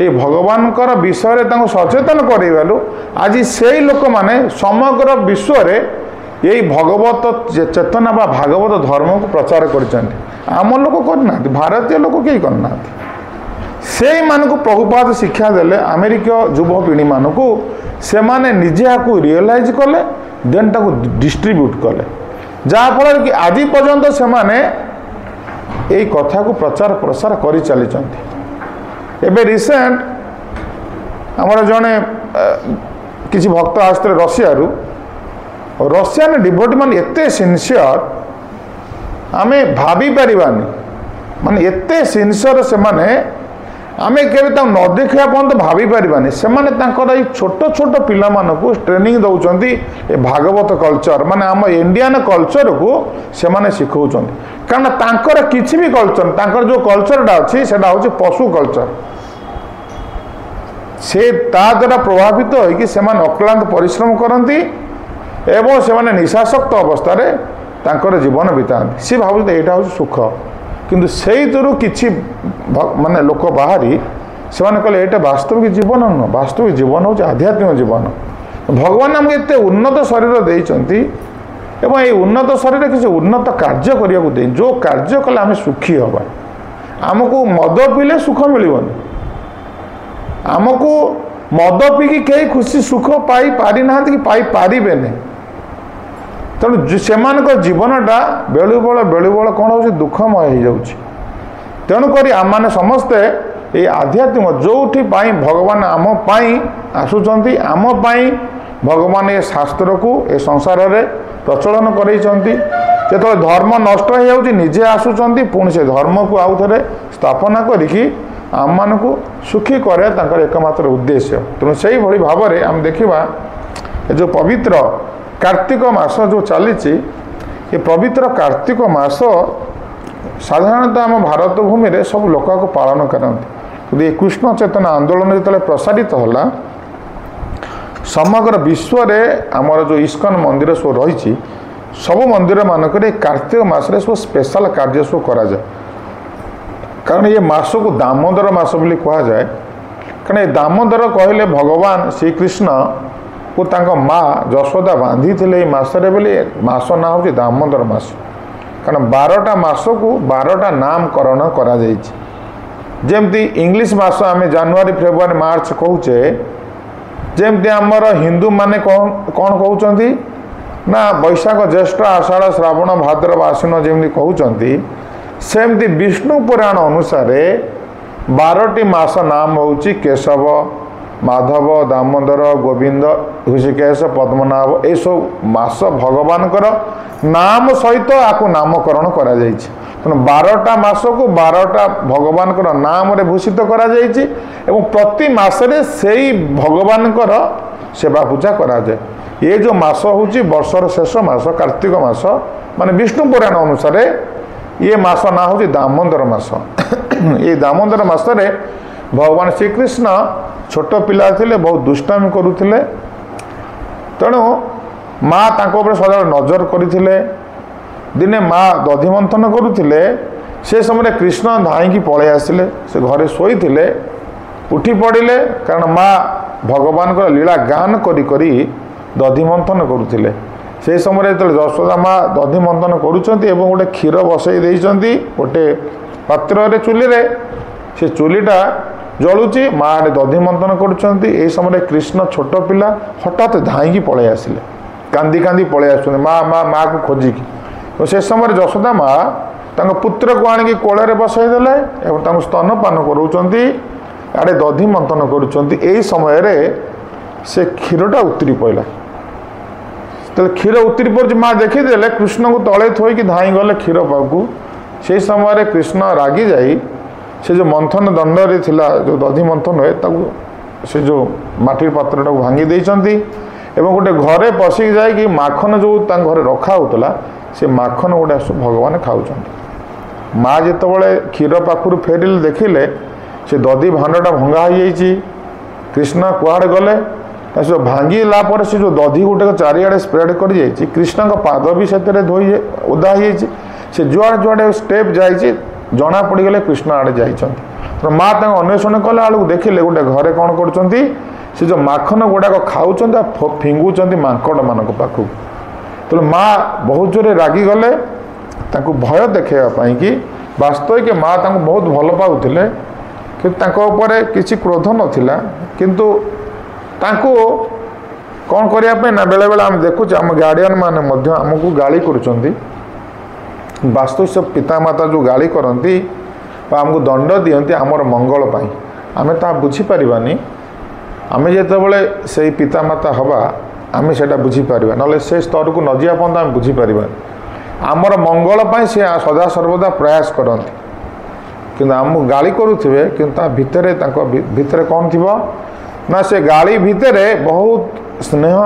এই ভগবানଙ୍କର ବିଷୟରେ ତାଙ୍କୁ ସଚେତନ କରାଇବାରୁ ଆଜି ସେଇ ଲୋକମାନେ ସମଗ୍ର ବିଶ୍ୱରେ এই ଭଗବତ ଚେତନା ବା ଭାଗବତ ଧର୍ମକୁ ପ୍ରଚାର କରିଛନ୍ତି ଆମ ଲୋକ କରିନାହାନ୍ତି ଭାରତୀୟ ଲୋକ କେହି କରିନାହାନ୍ତି ସେଇମାନଙ୍କୁ ପ୍ରଭୁପାଦ ଶିକ୍ଷା ଦେଲେ ଆମେରିକୀୟ ଯୁବପିଢ଼ିମାନଙ୍କୁ ସେମାନେ ନିଜେ ଏହାକୁ ରିଅଲାଇଜ୍ କଲେ ଦେନ୍ ତାକୁ ଡିଷ୍ଟ୍ରିବ୍ୟୁଟ୍ କଲେ ଯାହାଫଳରେ କି ଆଜି ପର୍ଯ୍ୟନ୍ତ ସେମାନେ এই କଥାକୁ ପ୍ରଚାର ପ୍ରସାର କରିଚାଲିଛନ୍ତି ଏବେ ରିସେଣ୍ଟ ଆମର ଜଣେ କିଛି ଭକ୍ତ ଆସିଥିଲେ ରଷିଆରୁ ରଷିଆନ ଡିଭୋଟି ମାନେ ଏତେ ସିନସିୟର ଆମେ ଭାବିପାରିବାନି ମାନେ ଏତେ ସିନସିୟର ସେମାନେ ଆମେ କେବେ ତାଙ୍କୁ ନ ଦେଖିବା ପର୍ଯ୍ୟନ୍ତ ଭାବିପାରିବାନି ସେମାନେ ତାଙ୍କର ଏଇ ଛୋଟ ଛୋଟ ପିଲାମାନଙ୍କୁ ଟ୍ରେନିଂ ଦେଉଛନ୍ତି ଏ ଭାଗବତ କଲଚର ମାନେ ଆମ ଇଣ୍ଡିଆନ କଲଚରକୁ ସେମାନେ ଶିଖାଉଛନ୍ତି କାରଣ ତାଙ୍କର କିଛି ବି କଲଚର ତାଙ୍କର ଯେଉଁ କଲଚରଟା ଅଛି ସେଇଟା ହେଉଛି ପଶୁ କଲଚର ସେ ତା ଦ୍ୱାରା ପ୍ରଭାବିତ ହୋଇକି ସେମାନେ ଅକ୍ଳାନ୍ତ ପରିଶ୍ରମ କରନ୍ତି ଏବଂ ସେମାନେ ନିଶାସକ୍ତ ଅବସ୍ଥାରେ ତାଙ୍କର ଜୀବନ ବିତାନ୍ତି ସେ ଭାବୁଛନ୍ତି ଏଇଟା ହେଉଛି ସୁଖ କିନ୍ତୁ ସେଇଥିରୁ କିଛି ମାନେ ଲୋକ ବାହାରି ସେମାନେ କହିଲେ ଏଇଟା ବାସ୍ତବିକ ଜୀବନ ନୁହଁ ବାସ୍ତବିକ ଜୀବନ ହେଉଛି ଆଧ୍ୟାତ୍ମିକ ଜୀବନ ଭଗବାନ ଆମକୁ ଏତେ ଉନ୍ନତ ଶରୀର ଦେଇଛନ୍ତି ଏବଂ এই ଉନ୍ନତ ଶରୀରରେ କିଛି ଉନ୍ନତ କାର୍ଯ୍ୟ କରିବାକୁ ଦେଇ ଯେଉଁ କାର୍ଯ୍ୟ କଲେ ଆମେ ସୁଖୀ ହେବା ଆମକୁ ମଦ ପିଇଲେ ସୁଖ ମିଳିବନି ଆମକୁ ମଦ ପିଇକି କେହି ଖୁସି ସୁଖ ପାଇପାରିନାହାନ୍ତି କି ପାଇପାରିବେନି ତେଣୁ ସେମାନଙ୍କ ଜୀବନଟା ବେଳୁବେଳେ କ'ଣ ହେଉଛି ଦୁଃଖମୟ ହେଇଯାଉଛି ତେଣୁକରି ଆମମାନେ ସମସ୍ତେ ଏଇ ଆଧ୍ୟାତ୍ମିକ ଯେଉଁଠି ପାଇଁ ଭଗବାନ ଆମ ପାଇଁ ଆସୁଛନ୍ତି ଆମ ପାଇଁ ଭଗବାନ ଏ ଶାସ୍ତ୍ରକୁ ଏ ସଂସାରରେ ପ୍ରଚଳନ କରାଇଛନ୍ତି ଯେତେବେଳେ ଧର୍ମ ନଷ୍ଟ ହେଇଯାଉଛି ନିଜେ ଆସୁଛନ୍ତି ପୁଣି ସେ ଧର୍ମକୁ ଆଉ ଥରେ ସ୍ଥାପନା କରିକି ଆମମାନଙ୍କୁ ସୁଖୀ କରିବା ତାଙ୍କର ଏକମାତ୍ର ଉଦ୍ଦେଶ୍ୟ ତେଣୁ ସେଇଭଳି ଭାବରେ ଆମେ ଦେଖିବା ଏ ଯେଉଁ ପବିତ୍ର କାର୍ତ୍ତିକ ମାସ ଯେଉଁ ଚାଲିଛି ଏ ପବିତ୍ର କାର୍ତ୍ତିକ ମାସ ସାଧାରଣତଃ ଆମ ଭାରତ ଭୂମିରେ ସବୁ ଲୋକ ଆକୁ ପାଳନ କରନ୍ତି କିନ୍ତୁ ଏ କୃଷ୍ଣ ଚେତନା ଆନ୍ଦୋଳନ ଯେତେବେଳେ ପ୍ରସାରିତ ହେଲା ସମଗ୍ର ବିଶ୍ୱରେ ଆମର ଯେଉଁ ଇସ୍କନ ମନ୍ଦିର ସବୁ ରହିଛି ସବୁ ମନ୍ଦିରମାନଙ୍କରେ ଏ କାର୍ତ୍ତିକ ମାସରେ ସବୁ ସ୍ପେଶାଲ କାର୍ଯ୍ୟ ସବୁ କରାଯାଏ କାରଣ ଏ ମାସକୁ ଦାମୋଦର ମାସ ବୋଲି କୁହାଯାଏ କାରଣ ଏ ଦାମୋଦର କହିଲେ ଭଗବାନ ଶ୍ରୀକୃଷ୍ଣକୁ ତାଙ୍କ ମା ଯଶୋଦା ବାନ୍ଧିଥିଲେ ଏଇ ମାସରେ ବୋଲି ମାସ ନାଁ ହେଉଛି ଦାମୋଦର ମାସ କାରଣ 12ଟା ମାସକୁ 12ଟା ନାମକରଣ କରାଯାଇଛି ଯେମିତି ଇଂଲିଶ ମାସ ଆମେ ଜାନୁଆରୀ ଫେବୃଆରୀ ମାର୍ଚ୍ଚ କହୁଛେ ଯେମିତି ଆମର ହିନ୍ଦୁମାନେ କ'ଣ କହୁଛନ୍ତି ନା ବୈଶାଖ ଜ୍ୟେଷ୍ଠ ଆଷାଢ଼ ଶ୍ରାବଣ ଭାଦ୍ରବ ଆଶ୍ୱିନ ଯେମିତି କହୁଛନ୍ତି ସେମିତି ବିଷ୍ଣୁ ପୁରାଣ ଅନୁସାରେ 12ଟି ମାସ ନାମ ହେଉଛି କେଶବ ମାଧବ ଦାମୋଦର ଗୋବିନ୍ଦ ହୃଷିକେଶ ପଦ୍ମନାଭ ଏସବୁ ମାସ ଭଗବାନଙ୍କର ନାମ ସହିତ ଆକୁ ନାମକରଣ କରାଯାଇଛି ତେଣୁ 12ଟା ମାସକୁ 12ଟା ଭଗବାନଙ୍କର ନାମରେ ଭୂଷିତ କରାଯାଇଛି ଏବଂ ପ୍ରତି ମାସରେ ସେଇ ଭଗବାନଙ୍କର ସେବା ପୂଜା କରାଯାଏ ଏ ଯେଉଁ ମାସ ହେଉଛି ବର୍ଷର ଶେଷ ମାସ କାର୍ତ୍ତିକ ମାସ ମାନେ ବିଷ୍ଣୁ ପୁରାଣ ଅନୁସାରେ ये मास ना हूँ दामोदर मास ये दामोदर मासरे भगवान श्रीकृष्ण छोट पिला थिले बहुत दुष्टामी करुथिले तेणु माँ तांको ऊपर सदा नजर करथिले दिने माँ दधि मंथन करुथिले से समय कृष्ण धाईकी पळै आसिले से घरे शोइथिले उठी पड़िले कारण माँ भगवान को लीला गान करी करी दधि मंथन करुथिले से समय जो यशोदा माँ दधि मंथन करुँच गोटे क्षीर बसई देइछंती गोटे पात्र चूली से चूलीटा जलुची माँ दधि मंथन करुँच समय कृष्ण छोट पिला हठात धाईकी पळै आसिले କାନ୍ଦି କାନ୍ଦି ପଳେଇ ଆସୁଛନ୍ତି ମାଆକୁ ଖୋଜିକି। ସେ ସମୟରେ ଯଶୋଦା ମା ତାଙ୍କ ପୁତ୍ରକୁ ଆଣିକି କୋଳରେ ବସାଇ ଦେଲେ ଏବଂ ତାଙ୍କୁ ସ୍ତନପାନ କରାଉଛନ୍ତି, ଆଡ଼େ ଦଧି ମନ୍ଥନ କରୁଛନ୍ତି। ଏହି ସମୟରେ ସେ କ୍ଷୀରଟା ଉତରି ପଡ଼ିଲା। ତାହେଲେ କ୍ଷୀର ଉତରି ପଡ଼ୁଛି, ମା ଦେଖିଦେଲେ, କୃଷ୍ଣଙ୍କୁ ତଳେ ଥୋଇକି ଧାଇଁ ଗଲେ କ୍ଷୀର ପାଖକୁ। ସେହି ସମୟରେ କୃଷ୍ଣ ରାଗି ଯାଇ ସେ ଯେଉଁ ମନ୍ଥନ ଦଣ୍ଡରେ ଥିଲା, ଯେଉଁ ଦଧି ମନ୍ଥନ ହୁଏ, ତାକୁ ସେ ଯେଉଁ ମାଟିର ପାତ୍ରଟାକୁ ଭାଙ୍ଗି ଦେଇଛନ୍ତି ଏବଂ ଗୋଟେ ଘରେ ପଶିକି ଯାଇକି ମାଖନ ଯେଉଁ ତାଙ୍କ ଘରେ ରଖା ହେଉଥିଲା, ସେ ମାଖନ ଗୁଡ଼ା ସବୁ ଭଗବାନ ଖାଉଛନ୍ତି। ମା ଯେତେବେଳେ କ୍ଷୀର ପାଖରୁ ଫେରିଲେ ଦେଖିଲେ ସେ ଦଧି ଭାଣ୍ଡଟା ଭଙ୍ଗା ହୋଇଯାଇଛି। କୃଷ୍ଣ କୁଆଡ଼େ ଗଲେ, ସେ ଭାଙ୍ଗିଲା ପରେ ସେ ଯେଉଁ ଦଧି ଗୋଟାକ ଚାରିଆଡ଼େ ସ୍ପ୍ରେଡ୍ କରିଯାଇଛି, କୃଷ୍ଣଙ୍କ ପାଦ ବି ସେଥିରେ ଓଦା ହୋଇଯାଇଛି। ସେ ଯୁଆଡ଼େ ଯୁଆଡ଼େ ଷ୍ଟେପ୍ ଯାଇଛି ଜଣା ପଡ଼ିଗଲେ କୃଷ୍ଣ ଆଡ଼େ ଯାଇଛନ୍ତି। ତ ମା ତାଙ୍କୁ ଅନ୍ୱେଷଣ କଲା ବେଳକୁ ଦେଖିଲେ ଗୋଟେ ଘରେ କ'ଣ କରୁଛନ୍ତି, ସେ ଯେଉଁ ମାଖନ ଗୁଡ଼ାକ ଖାଉଛନ୍ତି ଆଉ ଫିଙ୍ଗୁଛନ୍ତି ମାଙ୍କଡ଼ମାନଙ୍କ ପାଖକୁ। ତେଣୁ ମା ବହୁତ ଜୋରେ ରାଗିଗଲେ ତାଙ୍କୁ ଭୟ ଦେଖାଇବା ପାଇଁକି। ବାସ୍ତବିକ ମା ତାଙ୍କୁ ବହୁତ ଭଲ ପାଉଥିଲେ, କିନ୍ତୁ ତାଙ୍କ ଉପରେ କିଛି କ୍ରୋଧ ନଥିଲା, କିନ୍ତୁ ତାଙ୍କୁ କ'ଣ କରିବା ପାଇଁ ନା ବେଳେବେଳେ ଆମେ ଦେଖୁଛୁ ଆମ ଗାର୍ଡ଼ିଆନ୍ ମାନେ ମଧ୍ୟ ଆମକୁ ଗାଳି କରୁଛନ୍ତି। ବାସ୍ତବିକ ସେ ପିତାମାତା ଯେଉଁ ଗାଳି କରନ୍ତି ବା ଆମକୁ ଦଣ୍ଡ ଦିଅନ୍ତି ଆମର ମଙ୍ଗଳ ପାଇଁ, ଆମେ ତାହା ବୁଝିପାରିବାନି। ଆମେ ଯେତେବେଳେ ସେଇ ପିତାମାତା ହେବା ଆମେ ସେଇଟା ବୁଝିପାରିବା, ନହେଲେ ସେ ସ୍ତରକୁ ନ ଯିବା ପର୍ଯ୍ୟନ୍ତ ଆମେ ବୁଝିପାରିବାନି। ଆମର ମଙ୍ଗଳ ପାଇଁ ସେ ସଦାସର୍ବଦା ପ୍ରୟାସ କରନ୍ତି, କିନ୍ତୁ ଆମକୁ ଗାଳି କରୁଥିବେ, କିନ୍ତୁ ତା ଭିତରେ ତାଙ୍କ ଭିତରେ କ'ଣ ଥିବ ନା ସେ ଗାଳି ଭିତରେ ବହୁତ ସ୍ନେହ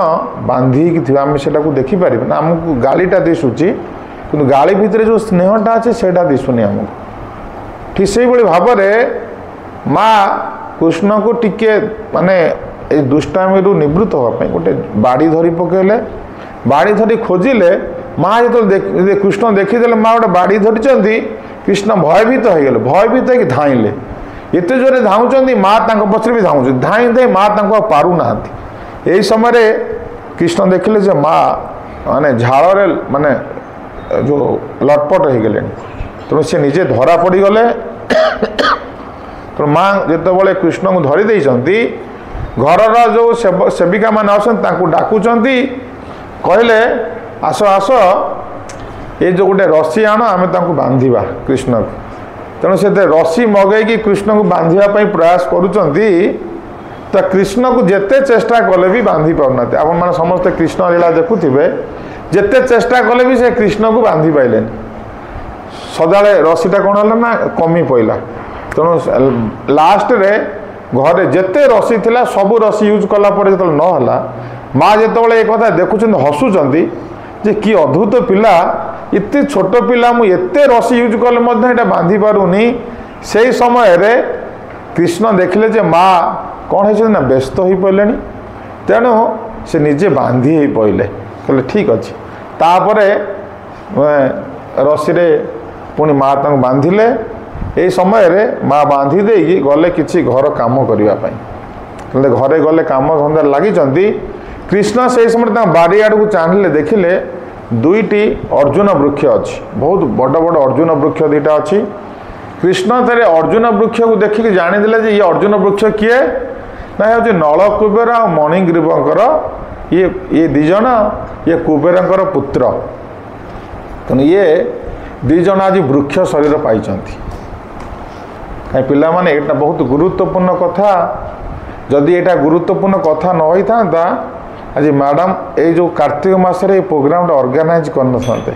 ବାନ୍ଧି ହେଇକି ଥିବ। ଆମେ ସେଟାକୁ ଦେଖିପାରିବା ନା, ଆମକୁ ଗାଳିଟା ଦିଶୁଛି କିନ୍ତୁ ଗାଳି ଭିତରେ ଯେଉଁ ସ୍ନେହଟା ଅଛି ସେଇଟା ଦିଶୁନି ଆମକୁ। ଠିକ୍ ସେଇଭଳି ଭାବରେ ମା କୃଷ୍ଣକୁ ଟିକେ ମାନେ এই ଦୁଷ୍ଟାମିରୁ ନିବୃତ୍ତ ହେବା ପାଇଁ ଗୋଟେ ବାଡ଼ି ଧରି ପକାଇଲେ। ବାଡ଼ି ଧରି ଖୋଜିଲେ, ମା ଯେତେବେଳେ କୃଷ୍ଣ ଦେଖିଦେଲେ ମା ଗୋଟେ ବାଡ଼ି ଧରିଛନ୍ତି, କୃଷ୍ଣ ଭୟଭୀତ ହୋଇଗଲେ। ଭୟଭୀତ ହେଇକି ଧାଇଁଲେ, ଏତେ ଜୋରେ ଧାଉଁଛନ୍ତି ମା ତାଙ୍କ ପଛରେ ବି ଧାଉଁଛନ୍ତି। ଧାଇଁ ଧାଇଁ ମା ତାଙ୍କୁ ଆଉ ପାରୁନାହାନ୍ତି। ଏହି ସମୟରେ କୃଷ୍ଣ ଦେଖିଲେ ଯେ ମା ମାନେ ଝାଳରେ ମାନେ ଯେଉଁ ଲଟପଟ ହୋଇଗଲେଣି। ତେଣୁ ସେ ନିଜେ ଧରା ପଡ଼ିଗଲେ। ତେଣୁ ମା ଯେତେବେଳେ କୃଷ୍ଣଙ୍କୁ ଧରି ଦେଇଛନ୍ତି, ଘରର ଯେଉଁ ସେବିକାମାନେ ଅଛନ୍ତି ତାଙ୍କୁ ଡାକୁଛନ୍ତି, କହିଲେ ଆସ ଆସ ଏ ଯେଉଁ ଗୋଟେ ରସି ଆଣ, ଆମେ ତାଙ୍କୁ ବାନ୍ଧିବା କୃଷ୍ଣକୁ। ତେଣୁ ସେ ରସି ମଗେଇକି କୃଷ୍ଣକୁ ବାନ୍ଧିବା ପାଇଁ ପ୍ରୟାସ କରୁଛନ୍ତି। ତ କୃଷ୍ଣକୁ ଯେତେ ଚେଷ୍ଟା କଲେ ବି ବାନ୍ଧି ପାରୁନାହାନ୍ତି। ଆପଣମାନେ ସମସ୍ତେ କୃଷ୍ଣ ଲୀଳା ଦେଖୁଥିବେ, ଯେତେ ଚେଷ୍ଟା କଲେ ବି ସେ କୃଷ୍ଣକୁ ବାନ୍ଧି ପାଇଲେନି। ସଦାବେଳେ ରସିଟା କ'ଣ ହେଲା ନା କମି ପଡ଼ିଲା। ତେଣୁ ଲାଷ୍ଟରେ ଘରେ ଯେତେ ରସି ଥିଲା ସବୁ ରସି ୟୁଜ୍ କଲା ପରେ ଯେତେବେଳେ ନ ହେଲା, ମା ଯେତେବେଳେ ଏ କଥା ଦେଖୁଛନ୍ତି ହସୁଛନ୍ତି ଯେ କି ଅଦ୍ଭୁତ ପିଲା, ଏତେ ଛୋଟ ପିଲା, ମୁଁ ଏତେ ରସି ୟୁଜ୍ କଲେ ମଧ୍ୟ ଏଇଟା ବାନ୍ଧି ପାରୁନି। ସେହି ସମୟରେ କୃଷ୍ଣ ଦେଖିଲେ ଯେ ମା କ'ଣ ହେଇଛନ୍ତି ନା ବ୍ୟସ୍ତ ହୋଇପଡ଼ିଲେଣି। ତେଣୁ ସେ ନିଜେ ବାନ୍ଧି ହେଇ ପଡ଼ିଲେ, କହିଲେ ଠିକ୍ ଅଛି। ତାପରେ ରସିରେ ପୁଣି ମା ତାଙ୍କୁ ବାନ୍ଧିଲେ। ଏହି ସମୟରେ ମା ବାନ୍ଧି ଦେଇକି ଗଲେ କିଛି ଘର କାମ କରିବା ପାଇଁ। ହେଲେ ଘରେ ଗଲେ କାମ ଧନ୍ଦାରେ ଲାଗିଛନ୍ତି। କୃଷ୍ଣ ସେହି ସମୟରେ ତାଙ୍କ ବାଡ଼ି ଆଡ଼କୁ ଚାହିଁଲେ, ଦେଖିଲେ ଦୁଇଟି ଅର୍ଜୁନ ବୃକ୍ଷ ଅଛି, ବହୁତ ବଡ଼ ବଡ଼ ଅର୍ଜୁନ ବୃକ୍ଷ ଦୁଇଟା ଅଛି। କୃଷ୍ଣ ଥରେ ଅର୍ଜୁନ ବୃକ୍ଷକୁ ଦେଖିକି ଜାଣିଦେଲେ ଯେ ଇଏ ଅର୍ଜୁନ ବୃକ୍ଷ କିଏ ନା ହେଉଛି ନଳକୁବେର ଆଉ ମଣିଗ୍ରୀବଙ୍କର ଇଏ ଦୁଇ ଜଣ, ଇଏ କୁବେରଙ୍କର ପୁତ୍ର। ତେଣୁ ଇଏ ଦୁଇ ଜଣ ଆଜି ବୃକ୍ଷ ଶରୀର ପାଇଛନ୍ତି। କାହିଁ ପିଲାମାନେ, ଏଇଟା ବହୁତ ଗୁରୁତ୍ୱପୂର୍ଣ୍ଣ କଥା। ଯଦି ଏଇଟା ଗୁରୁତ୍ୱପୂର୍ଣ୍ଣ କଥା ନ ହୋଇଥାନ୍ତା ଆଜି ମ୍ୟାଡ଼ାମ୍ ଏଇ ଯେଉଁ କାର୍ତ୍ତିକ ମାସରେ ଏଇ ପ୍ରୋଗ୍ରାମଟା ଅର୍ଗାନାଇଜ୍ କରିନଥାନ୍ତେ।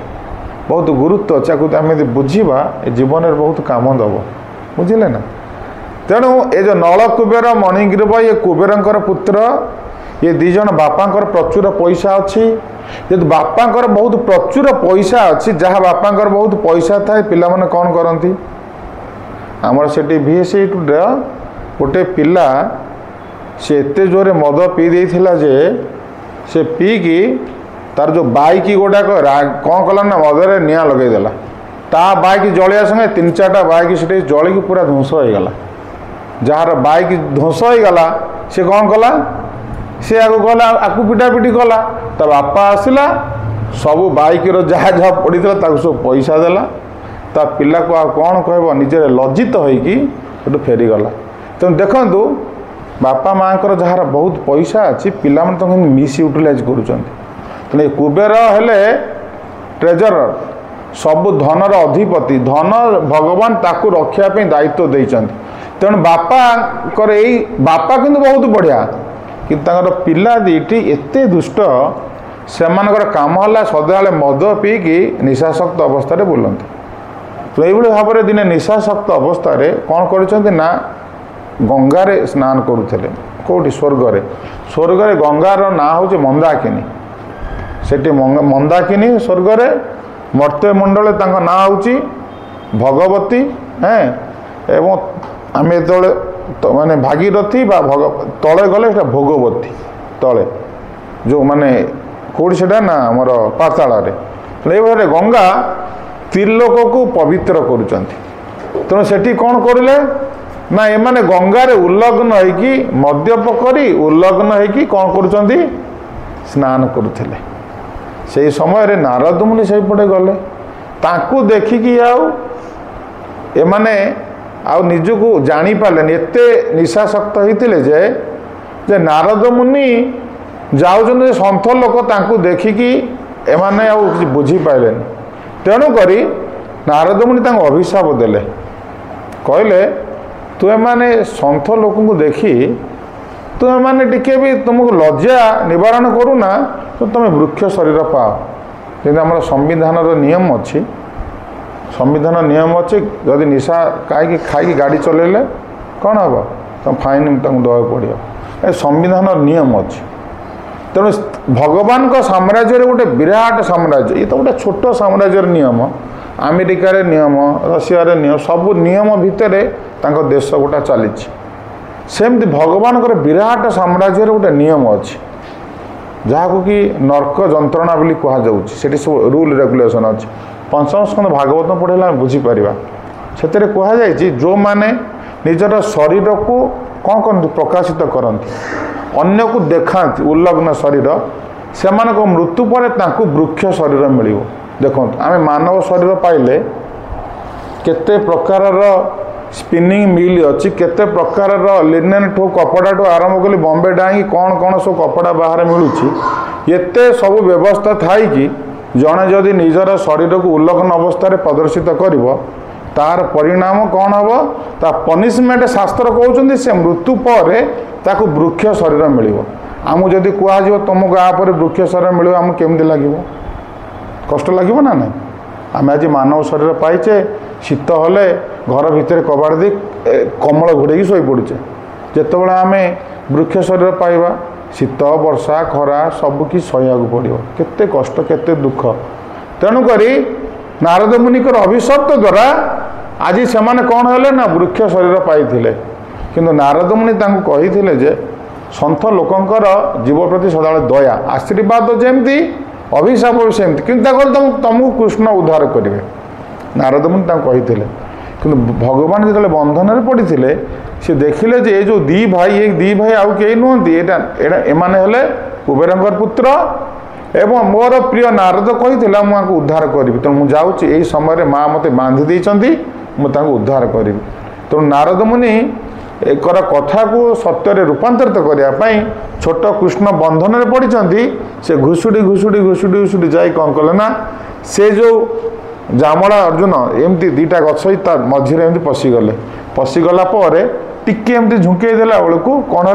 ବହୁତ ଗୁରୁତ୍ୱ ଅଛି, ଆକୁ ଆମେ ଯଦି ବୁଝିବା ଏ ଜୀବନରେ ବହୁତ କାମ ଦେବ, ବୁଝିଲେ ନା। ତେଣୁ ଏ ଯେଉଁ ନଳକୁବେର ମଣିଗ୍ରୀବ, ଇଏ କୁବେରଙ୍କର ପୁତ୍ର। ଇଏ ଦୁଇ ଜଣ ବାପାଙ୍କର ପ୍ରଚୁର ପଇସା ଅଛି। ଯେହେତୁ ବାପାଙ୍କର ବହୁତ ପ୍ରଚୁର ପଇସା ଅଛି, ଯାହା ବାପାଙ୍କର ବହୁତ ପଇସା ଥାଏ, ପିଲାମାନେ କ'ଣ କରନ୍ତି, ଆମର ସେଠି VS8 ଗୋଟେ ପିଲା ସେ ଏତେ ଜୋରେ ମଦ ପିଇ ଦେଇଥିଲା ଯେ ସେ ପିଇକି ତାର ଯେଉଁ ବାଇକ୍ ଗୁଡ଼ାକ କ'ଣ କଲା ନା ମଦରେ ନିଆଁ ଲଗାଇଦେଲା। ତା ବାଇକ୍ ଜଳିବା ସଙ୍ଗେ 3-4ଟା ବାଇକ୍ ସେଠି ଜଳିକି ପୁରା ଧ୍ୱଂସ ହୋଇଗଲା। ଯାହାର ବାଇକ୍ ଧ୍ୱଂସ ହୋଇଗଲା ସେ କ'ଣ କଲା, ସେ ଆକୁ ଗଲା ଆକୁ ପିଟାପିଟି କଲା। ତା ବାପା ଆସିଲା, ସବୁ ବାଇକ୍ର ଯାହା ଯାହା ପଡ଼ିଥିଲା ତାକୁ ସବୁ ପଇସା ଦେଲା। ତା ପିଲାକୁ ଆଉ କ'ଣ କହିବ, ନିଜରେ ଲଜ୍ଜିତ ହୋଇକି ସେଠୁ ଫେରିଗଲା। ତେଣୁ ଦେଖନ୍ତୁ, ବାପା ମାଆଙ୍କର ଯାହାର ବହୁତ ପଇସା ଅଛି, ପିଲାମାନେ ତାଙ୍କୁ ମିସ୍ ୟୁଟିଲାଇଜ୍ କରୁଛନ୍ତି। ତ ତେଣୁ କୁବେର ହେଲେ ट्रेजरर सब धनर अधिपति धन भगवान ताकू रखा दायित्व देइचंती तेणु बापा बापा किंतु बहुत बढ़िया कि पिला दीटी एते दुष्ट से काम है सदाबले मद पीकी निशाशक्त अवस्था बुलती तो ये भाव में दिने निशाशक्त अवस्था कौन कर गंगार स्नान करुले कौटी स्वर्ग गंगार ना हूँ मंदाकिनी सेठी मंदाकिनी स्वर्ग मर्त्य मंडल ना हूँ भगवती हैं एवं आम जो माने भागीरथी तले गले भोगवती तले जो माने कौटी से ना आमर पाताल ये गंगा त्रिलोक को पवित्र करुँच तेणु सेठी कौन करें ना एमाने गंगार उल्लग्न होइकी मद्यप करी उल्लग्न होइकी कौन करुँच स्नान करुले से समय रे नारद मुनि से पटे गले ताकू देखिकी एमाने आउ निजको जानी पारले एते निशाशक्त होते जे नारद मुनि जाऊँ सन्थ लोक ताकू देखिकी एमाने आउ बुझी पाइले तेणुक नारद मुनि तांको अभिशाप देले कहले तुम मैंने सन्थ लोक को देखी तुम मैंने टिके भी तुमको लज्जा निवारण करूना तो तुम वृक्ष शरीर पाओ जैसे आम संविधान नियम अच्छी संविधान नियम अच्छी जदि निशा कहीं खाई गाड़ी चलेले कौन हम तुम फाइन दवाक पड़ो ये संविधान नियम अच्छी तेणु भगवान का साम्राज्य गोटे विराट साम्राज्य ये तो गोटे छोट साम्राज्य नियम अमेरिकार नियम रशिया नियम सब नियम भितर तांको देश गोटा चली सेमती भगवान विराट साम्राज्य गोटे नियम अच्छी जहाँ कि नर्क जंत्रणा बोली कहुच्छी सब रूल रेगुलेशन अच्छी पंचम स्कंद भागवत पढ़ेला बुझीपर से कहुई जो मैंने निजर शरीर को कौन करती प्रकाशित करती अन्य को देखा उल्लग्न शरीर से मृत्यु पर वृक्ष शरीर मिल देखो आम मानव शरीर पाइले केते प्रकार स्पिनिंग मिल अच्छी केते प्रकार लिनेन ठू कपड़ा ठू आरंभ कली बॉम्बे डाई कौन कौन सब कपड़ा बाहर मिलूँ एते सब व्यवस्था थाई कि जड़े जदि निजर शरीर को उल्लग्न अवस्था प्रदर्शित कर तार परिणाम कौन हम ता पनिशमेंट शास्त्र कहते से मृत्यु पर ताकू वृक्ष शरीर मिल आमको जदि कह तुमको यापर वृक्ष शरीर मिल आमको केमती लगे कष्ट लगे ना ना आम आज मानव शरीर पाइचे शीत हेले घर भितर कबाड़ दी कमल घोड़े शोई पड़ुचे जितेबाला आम वृक्ष शरीर पाइबा शीत वर्षा खरा सबकि सहया पड़ो केते कष्ट केते दुख तेणुक नारद मुनिकर अभिशप्त द्वारा आज से कौन है ना वृक्ष शरीर पाई किंतु नारद मुनि कही जे सन्थ लोकंकर जीव प्रति सदा दया आशीर्वाद जमती अभिशाप भी सेमती कि तुमको कृष्ण उद्धार करेंगे नारद मुनि कही कि भगवान जो बंधन पड़ी सी देखिले जे ये जो दी भाई आउ कई नुहति एमाने हेले कुबेरंकर पुत्र एवं मोर प्रिय नारद कही मुझे उद्धार करी तेणु मुझे जाऊँगी यही समय माँ मत बांधि देती मुझे उद्धार करी तेणु नारद मुनि एक कथा को सत्य रूपांतरित करने छोट कृष्ण बंधन में पड़ी से घुषुड़ी घुषुड़ी घुषुड़ी घुषुड़ी जा कौन कले ना से जो जामला अर्जुन एमती दीटा गछ मझे एमती पशिगला टिके एमती झुंके देला बेलू कौन है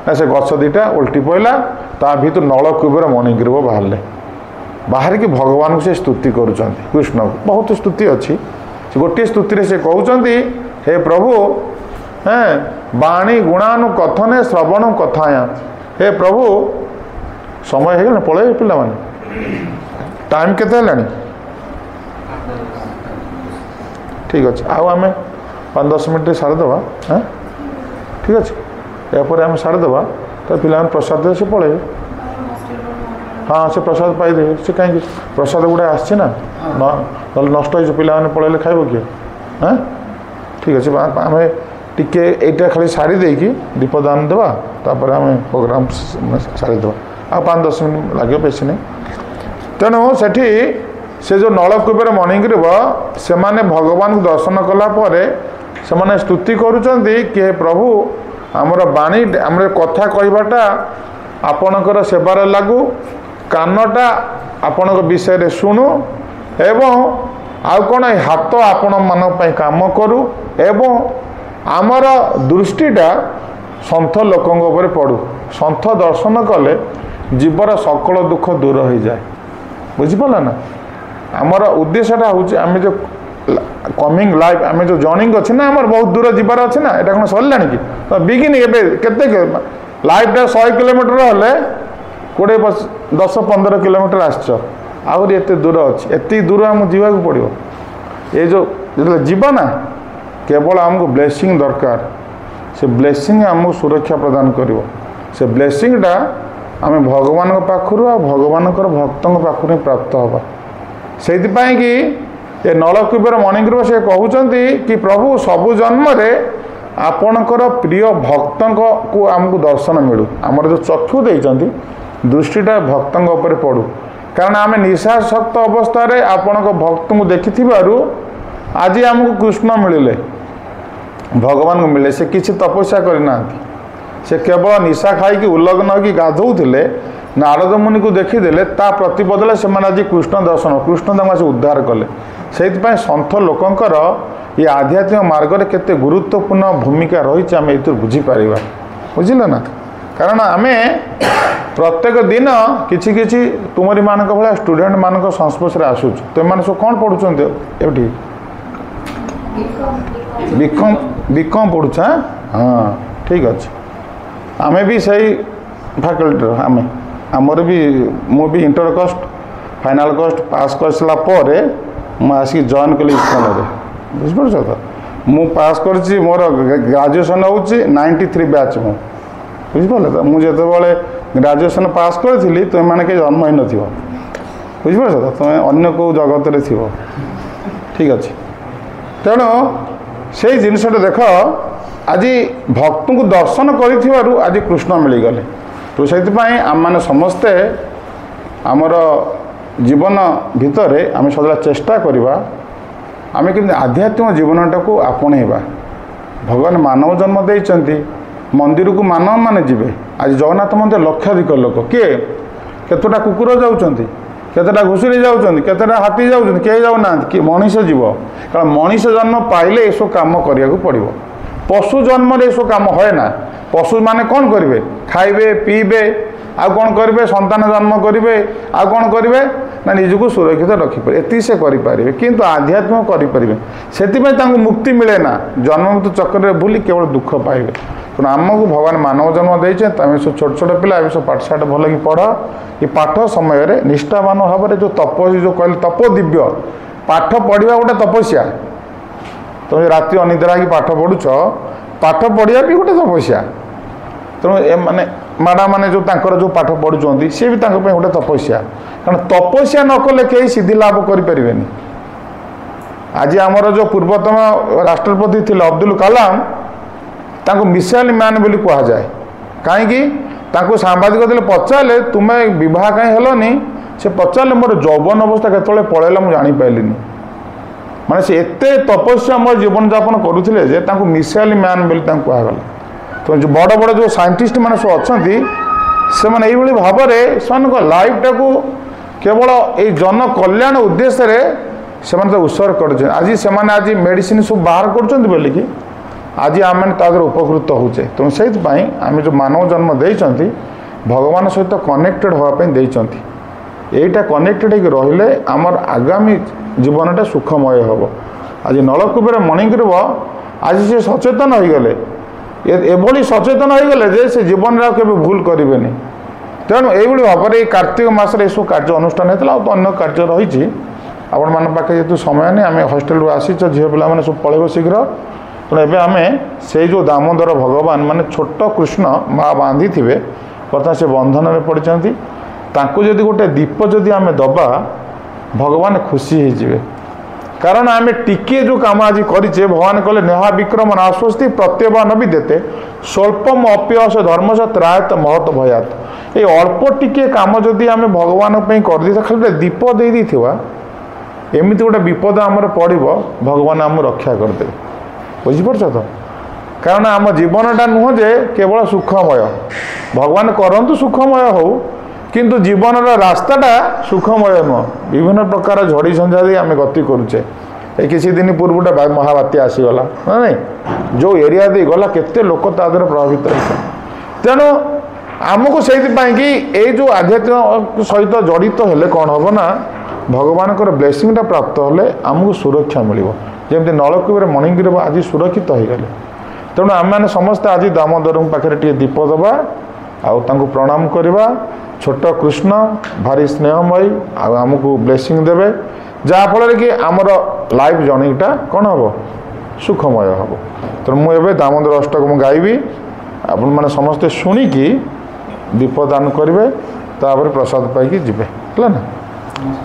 ना से गछ दीटा उल्टी पड़ा ता भर नल कुबेर मणिग्रीव बाहर की भगवान को से स्तुति करुँच कृष्ण को बहुत स्तुति अच्छी गोटे स्तुति से कहते हे प्रभु हैं बाणी गुणानु कथने श्रवण कथाया हे प्रभु समय है पड़े पिला माने टाइम केते है ठीक अच्छे आम 5-10 मिनट सारीदेवा हाँ ठीक अच्छे यापर आम सारीदेवा तो पिला प्रसाद से पड़े हाँ से प्रसाद पाइदे से कहीं प्रसाद गुड़ा आसना ना नष्ट हो पिला पड़े खाइब किए हाँ ठीक अच्छे आम टिके एटा खाली सारी देकी दीपदान देवा तापर आम प्रोग्राम सारीदेवा आ 5-10 मिनट लगे बेसी नहीं तेणु सेठी से जो नलकूपेर मणिग्रीव से माने भगवान को दर्शन कलापर से स्तुति करुँच कि हे प्रभु आमर बाणी आम कथा कहवाटा आपणकर सेवार लागू कानटा आपण विषय शुणु एवं आउ कौन हाथ आपण मान काम करू एवं आमर दृष्टिटा सन्थ लोकों पड़ू सन्थ दर्शन कले जीवर सकल दुख दूर हो जाए बुझिपारा ना आमर उद्देश्यटा हूँ आम जो कमिंग लाइफ आम जो जर्निंग अच्छे ना आमर बहुत दूर जीवार अच्छे ना यहाँ कौन सरला कि तो बिगिन केते लाइफटा 100 किलोमीटर हेल्ले 10-15 किलोमीटर आहरी एत दूर अच्छे एत दूर आमको जीवाक पड़ो ये जो जीवा ना केवल आमको ब्लेसिंग दरकार से ब्लेसिंग आमको सुरक्षा प्रदान कर से ब्लेसिंगटा आम भगवान पाखु आ भगवान भक्तों पाखु प्राप्त हवा से कि ये नलकुबर मणिग्रह से कहते कि प्रभु सबु जन्म आपणकर प्रिय भक्तों को आमको दर्शन मिलू आमर जो चक्षु देते दृष्टिटा भक्तों उपर पड़ू कारण आम निशाशक्त अवस्था आपण भक्त को देखि आज आमको कृष्ण मिले भगवान को मिले से किसी तपस्या करना से केवल निशा खाई उल्लग्न होगी गाधौले नारद मुनि को देखीदे ता प्रतिबदले से आज कृष्ण दर्शन कृष्ण तक उद्धार कले से सन्थ लोकंकर ये आध्यात्मिक मार्ग में केते गुरुत्वपूर्ण भूमिका रही आम ये बुझीपार बुझिले ना कारण आम प्रत्येक दिन किछि किछि तुमरी मानक भाया स्टूडेंट मानक संस्पर्श आसुच तुम सब कौन पढ़ुं ये बीकम पढ़ुचा हाँ ठीक अच्छे आमे भी सही फैकल्टी आमे आमर भी मु भी इंटर कस्ट फाइनाल कस्ट पास कर सारा पर आसिक जॉइन कली स्कूल बुझिपार तो मु पास कर मोर ग्रेजुएशन हूँ 93 बैच मु बुझिपार तो मुझे ग्रेजुएशन पास करी तुम मैंने कहीं जन्म ही न बुझिपार तो तुम अन्य को जगत रे थी ठीक अच्छे तेणु से जिनसटा देख आज भक्त को दर्शन कर आज कृष्ण मिलगले तो से आम मैंने समस्ते आमर जीवन भितर आम सदा चेष्टा करवा आम केमती आध्यात्मिक जीवनटा को आपणेबा भगवान मानव जन्म देइचंती मंदिर को मानव माने जीवे आज जगन्नाथ मंदिर लक्षाधिक लोक किए केतटा कुकुर जाउचंती केतटा घुसुरी जाउचंती केतटा हाथी जाउचंती के जाउना कि मनीष जीव कारण मनीष जन्म पाइले एसो काम करिया को पड़िबो पशु जन्म रे एसो काम होए ना पशु माने कौन करेंगे खाइबे पीबे आ कौन करेंगे संतान जन्म करेंगे आ कौन करेंगे ना निजको सुरक्षित रखिपारे एति से करें किंतु आध्यात्मिक करें से मुक्ति मिले ना जन्म मृत्यु चक्र भूली केवल दुख पाइबे तेणु आमको भगवान मानव जन्म देते तुम सब छोट छोट पिला सब पाठशाठ भल कि पढ़ ये पाठ समय निष्ठावान भाव में जो तपस्या जो कहले तप दिव्य पाठ पढ़ा गोटे तपस्या तुम राति अनिद्रा कि पाठ पढ़ुच पाठ पढ़िया भी गोटे तपस्या तेणु ए माने माडा माने जो तांकर जो पाठ पढ़ुंट सी भी गोटे तपस्या कारण तपस्या न कले कहीं सिद्धि लाभ करें आज आमर जो पूर्वतम राष्ट्रपति थे अब्दुल कलाम तांको मिसाइल मैन बोली कहा जाए कहीं सांबादिक पचारे तुम्हें विवाह कहीं हेलनी से पचारे मोर जौवन अवस्था केतले पलैला मुझे जापारिनी माने से एते तपस्या मोर जीवन यापन करुले जे तांको मिसाइल मैन बोली कहगला तो जो बड़ बड़ जो साइंटिस्ट मैंने सब अच्छा से मैंने ये भाव में से लाइफटा को केवल ये जन कल्याण उद्देश्य से उत्सर्ग कर आज से आज मेडिसिन सब बाहर कर आज आम उपकृत होचे तेणु से आम जो मानव जन्म देती भगवान सहित कनेक्टेड होगापी यहीटा कनेक्टेड हो रही आमर आगामी जीवनटा सुखमय हम आज नलकूपर मणिग्रीव आज से सचेतन हो गले एभली सचेतन हो गले जे से जीवन में केवे भूल करेंगे तेणु यही भाव में कार्तिक मास सब कार्य अनुष्ठान होता है तो अन्य कार्य रही आपण मान पाखे जेहतु समय नहीं आम हस्टेल आसी झील पाने सब पलैब शीघ्र तेणु एवं आम से जो दामोदर भगवान माने छोट कृष्ण माँ बांधी थे बर्तमान से बंधन में पड़ते जदि गोटे दीप जदि आम दबा भगवान खुशी हो कारण आम टिके जो काम आज करे भगवान कहले नेहा विक्रम नास्वस्ति प्रत्यवान भी देते स्वल्पम अप्यस धर्म से त्रायत महत भयात ये अल्प टिके काम जदि आम भगवान कर दी खाली दीप दे एमती गोटे विपद आमर पड़ो भगवान आम रक्षा करदे बुझीपार तो कारण आम जीवनटा नुह जे केवल सुखमय भगवान करंतु सुखमय हो କିନ୍ତୁ ଜୀବନର ରାସ୍ତାଟା ସୁଖମୟ ନୁହଁ। ବିଭିନ୍ନ ପ୍ରକାର ଝଡ଼ି ଝଞ୍ଜା ଦେଇ ଆମେ ଗତି କରୁଛେ। ଏ କିଛି ଦିନ ପୂର୍ବଟା ମହାବାତ୍ୟା ଆସିଗଲା ନା ନାଇଁ, ଯେଉଁ ଏରିଆ ଦେଇ ଗଲା କେତେ ଲୋକ ତା ଦେହରେ ପ୍ରଭାବିତ ହେଇଛନ୍ତି। ତେଣୁ ଆମକୁ ସେଇଥିପାଇଁ କି ଏଇ ଯେଉଁ ଆଧ୍ୟାତ୍ମିକ ସହିତ ଜଡ଼ିତ ହେଲେ କ'ଣ ହେବ ନା, ଭଗବାନଙ୍କର ବ୍ଲେସିଂଟା ପ୍ରାପ୍ତ ହେଲେ ଆମକୁ ସୁରକ୍ଷା ମିଳିବ। ଯେମିତି ନଳକୂପରେ ମଣିଙ୍ଗିରେ ଆଜି ସୁରକ୍ଷିତ ହେଇଗଲେ। ତେଣୁ ଆମେମାନେ ସମସ୍ତେ ଆଜି ଦାମୋଦରଙ୍କ ପାଖରେ ଟିକେ ଦୀପ ଦେବା, ଆଉ ତାଙ୍କୁ ପ୍ରଣାମ କରିବା। ଛୋଟ କୃଷ୍ଣ ଭାରି ସ୍ନେହମୟୀ, ଆଉ ଆମକୁ ବ୍ଲେସିଂ ଦେବେ, ଯାହାଫଳରେ କି ଆମର ଲାଇଫ୍ ଜର୍ଣ୍ଣିଟା କ'ଣ ହେବ, ସୁଖମୟ ହେବ। ତେଣୁ ମୁଁ ଏବେ ଦାମୋଦର ଅଷ୍ଟକ ମୁଁ ଗାଇବି, ଆପଣମାନେ ସମସ୍ତେ ଶୁଣିକି ଦୀପଦାନ କରିବେ, ତାପରେ ପ୍ରସାଦ ପାଇକି ଯିବେ, ହେଲା ନା।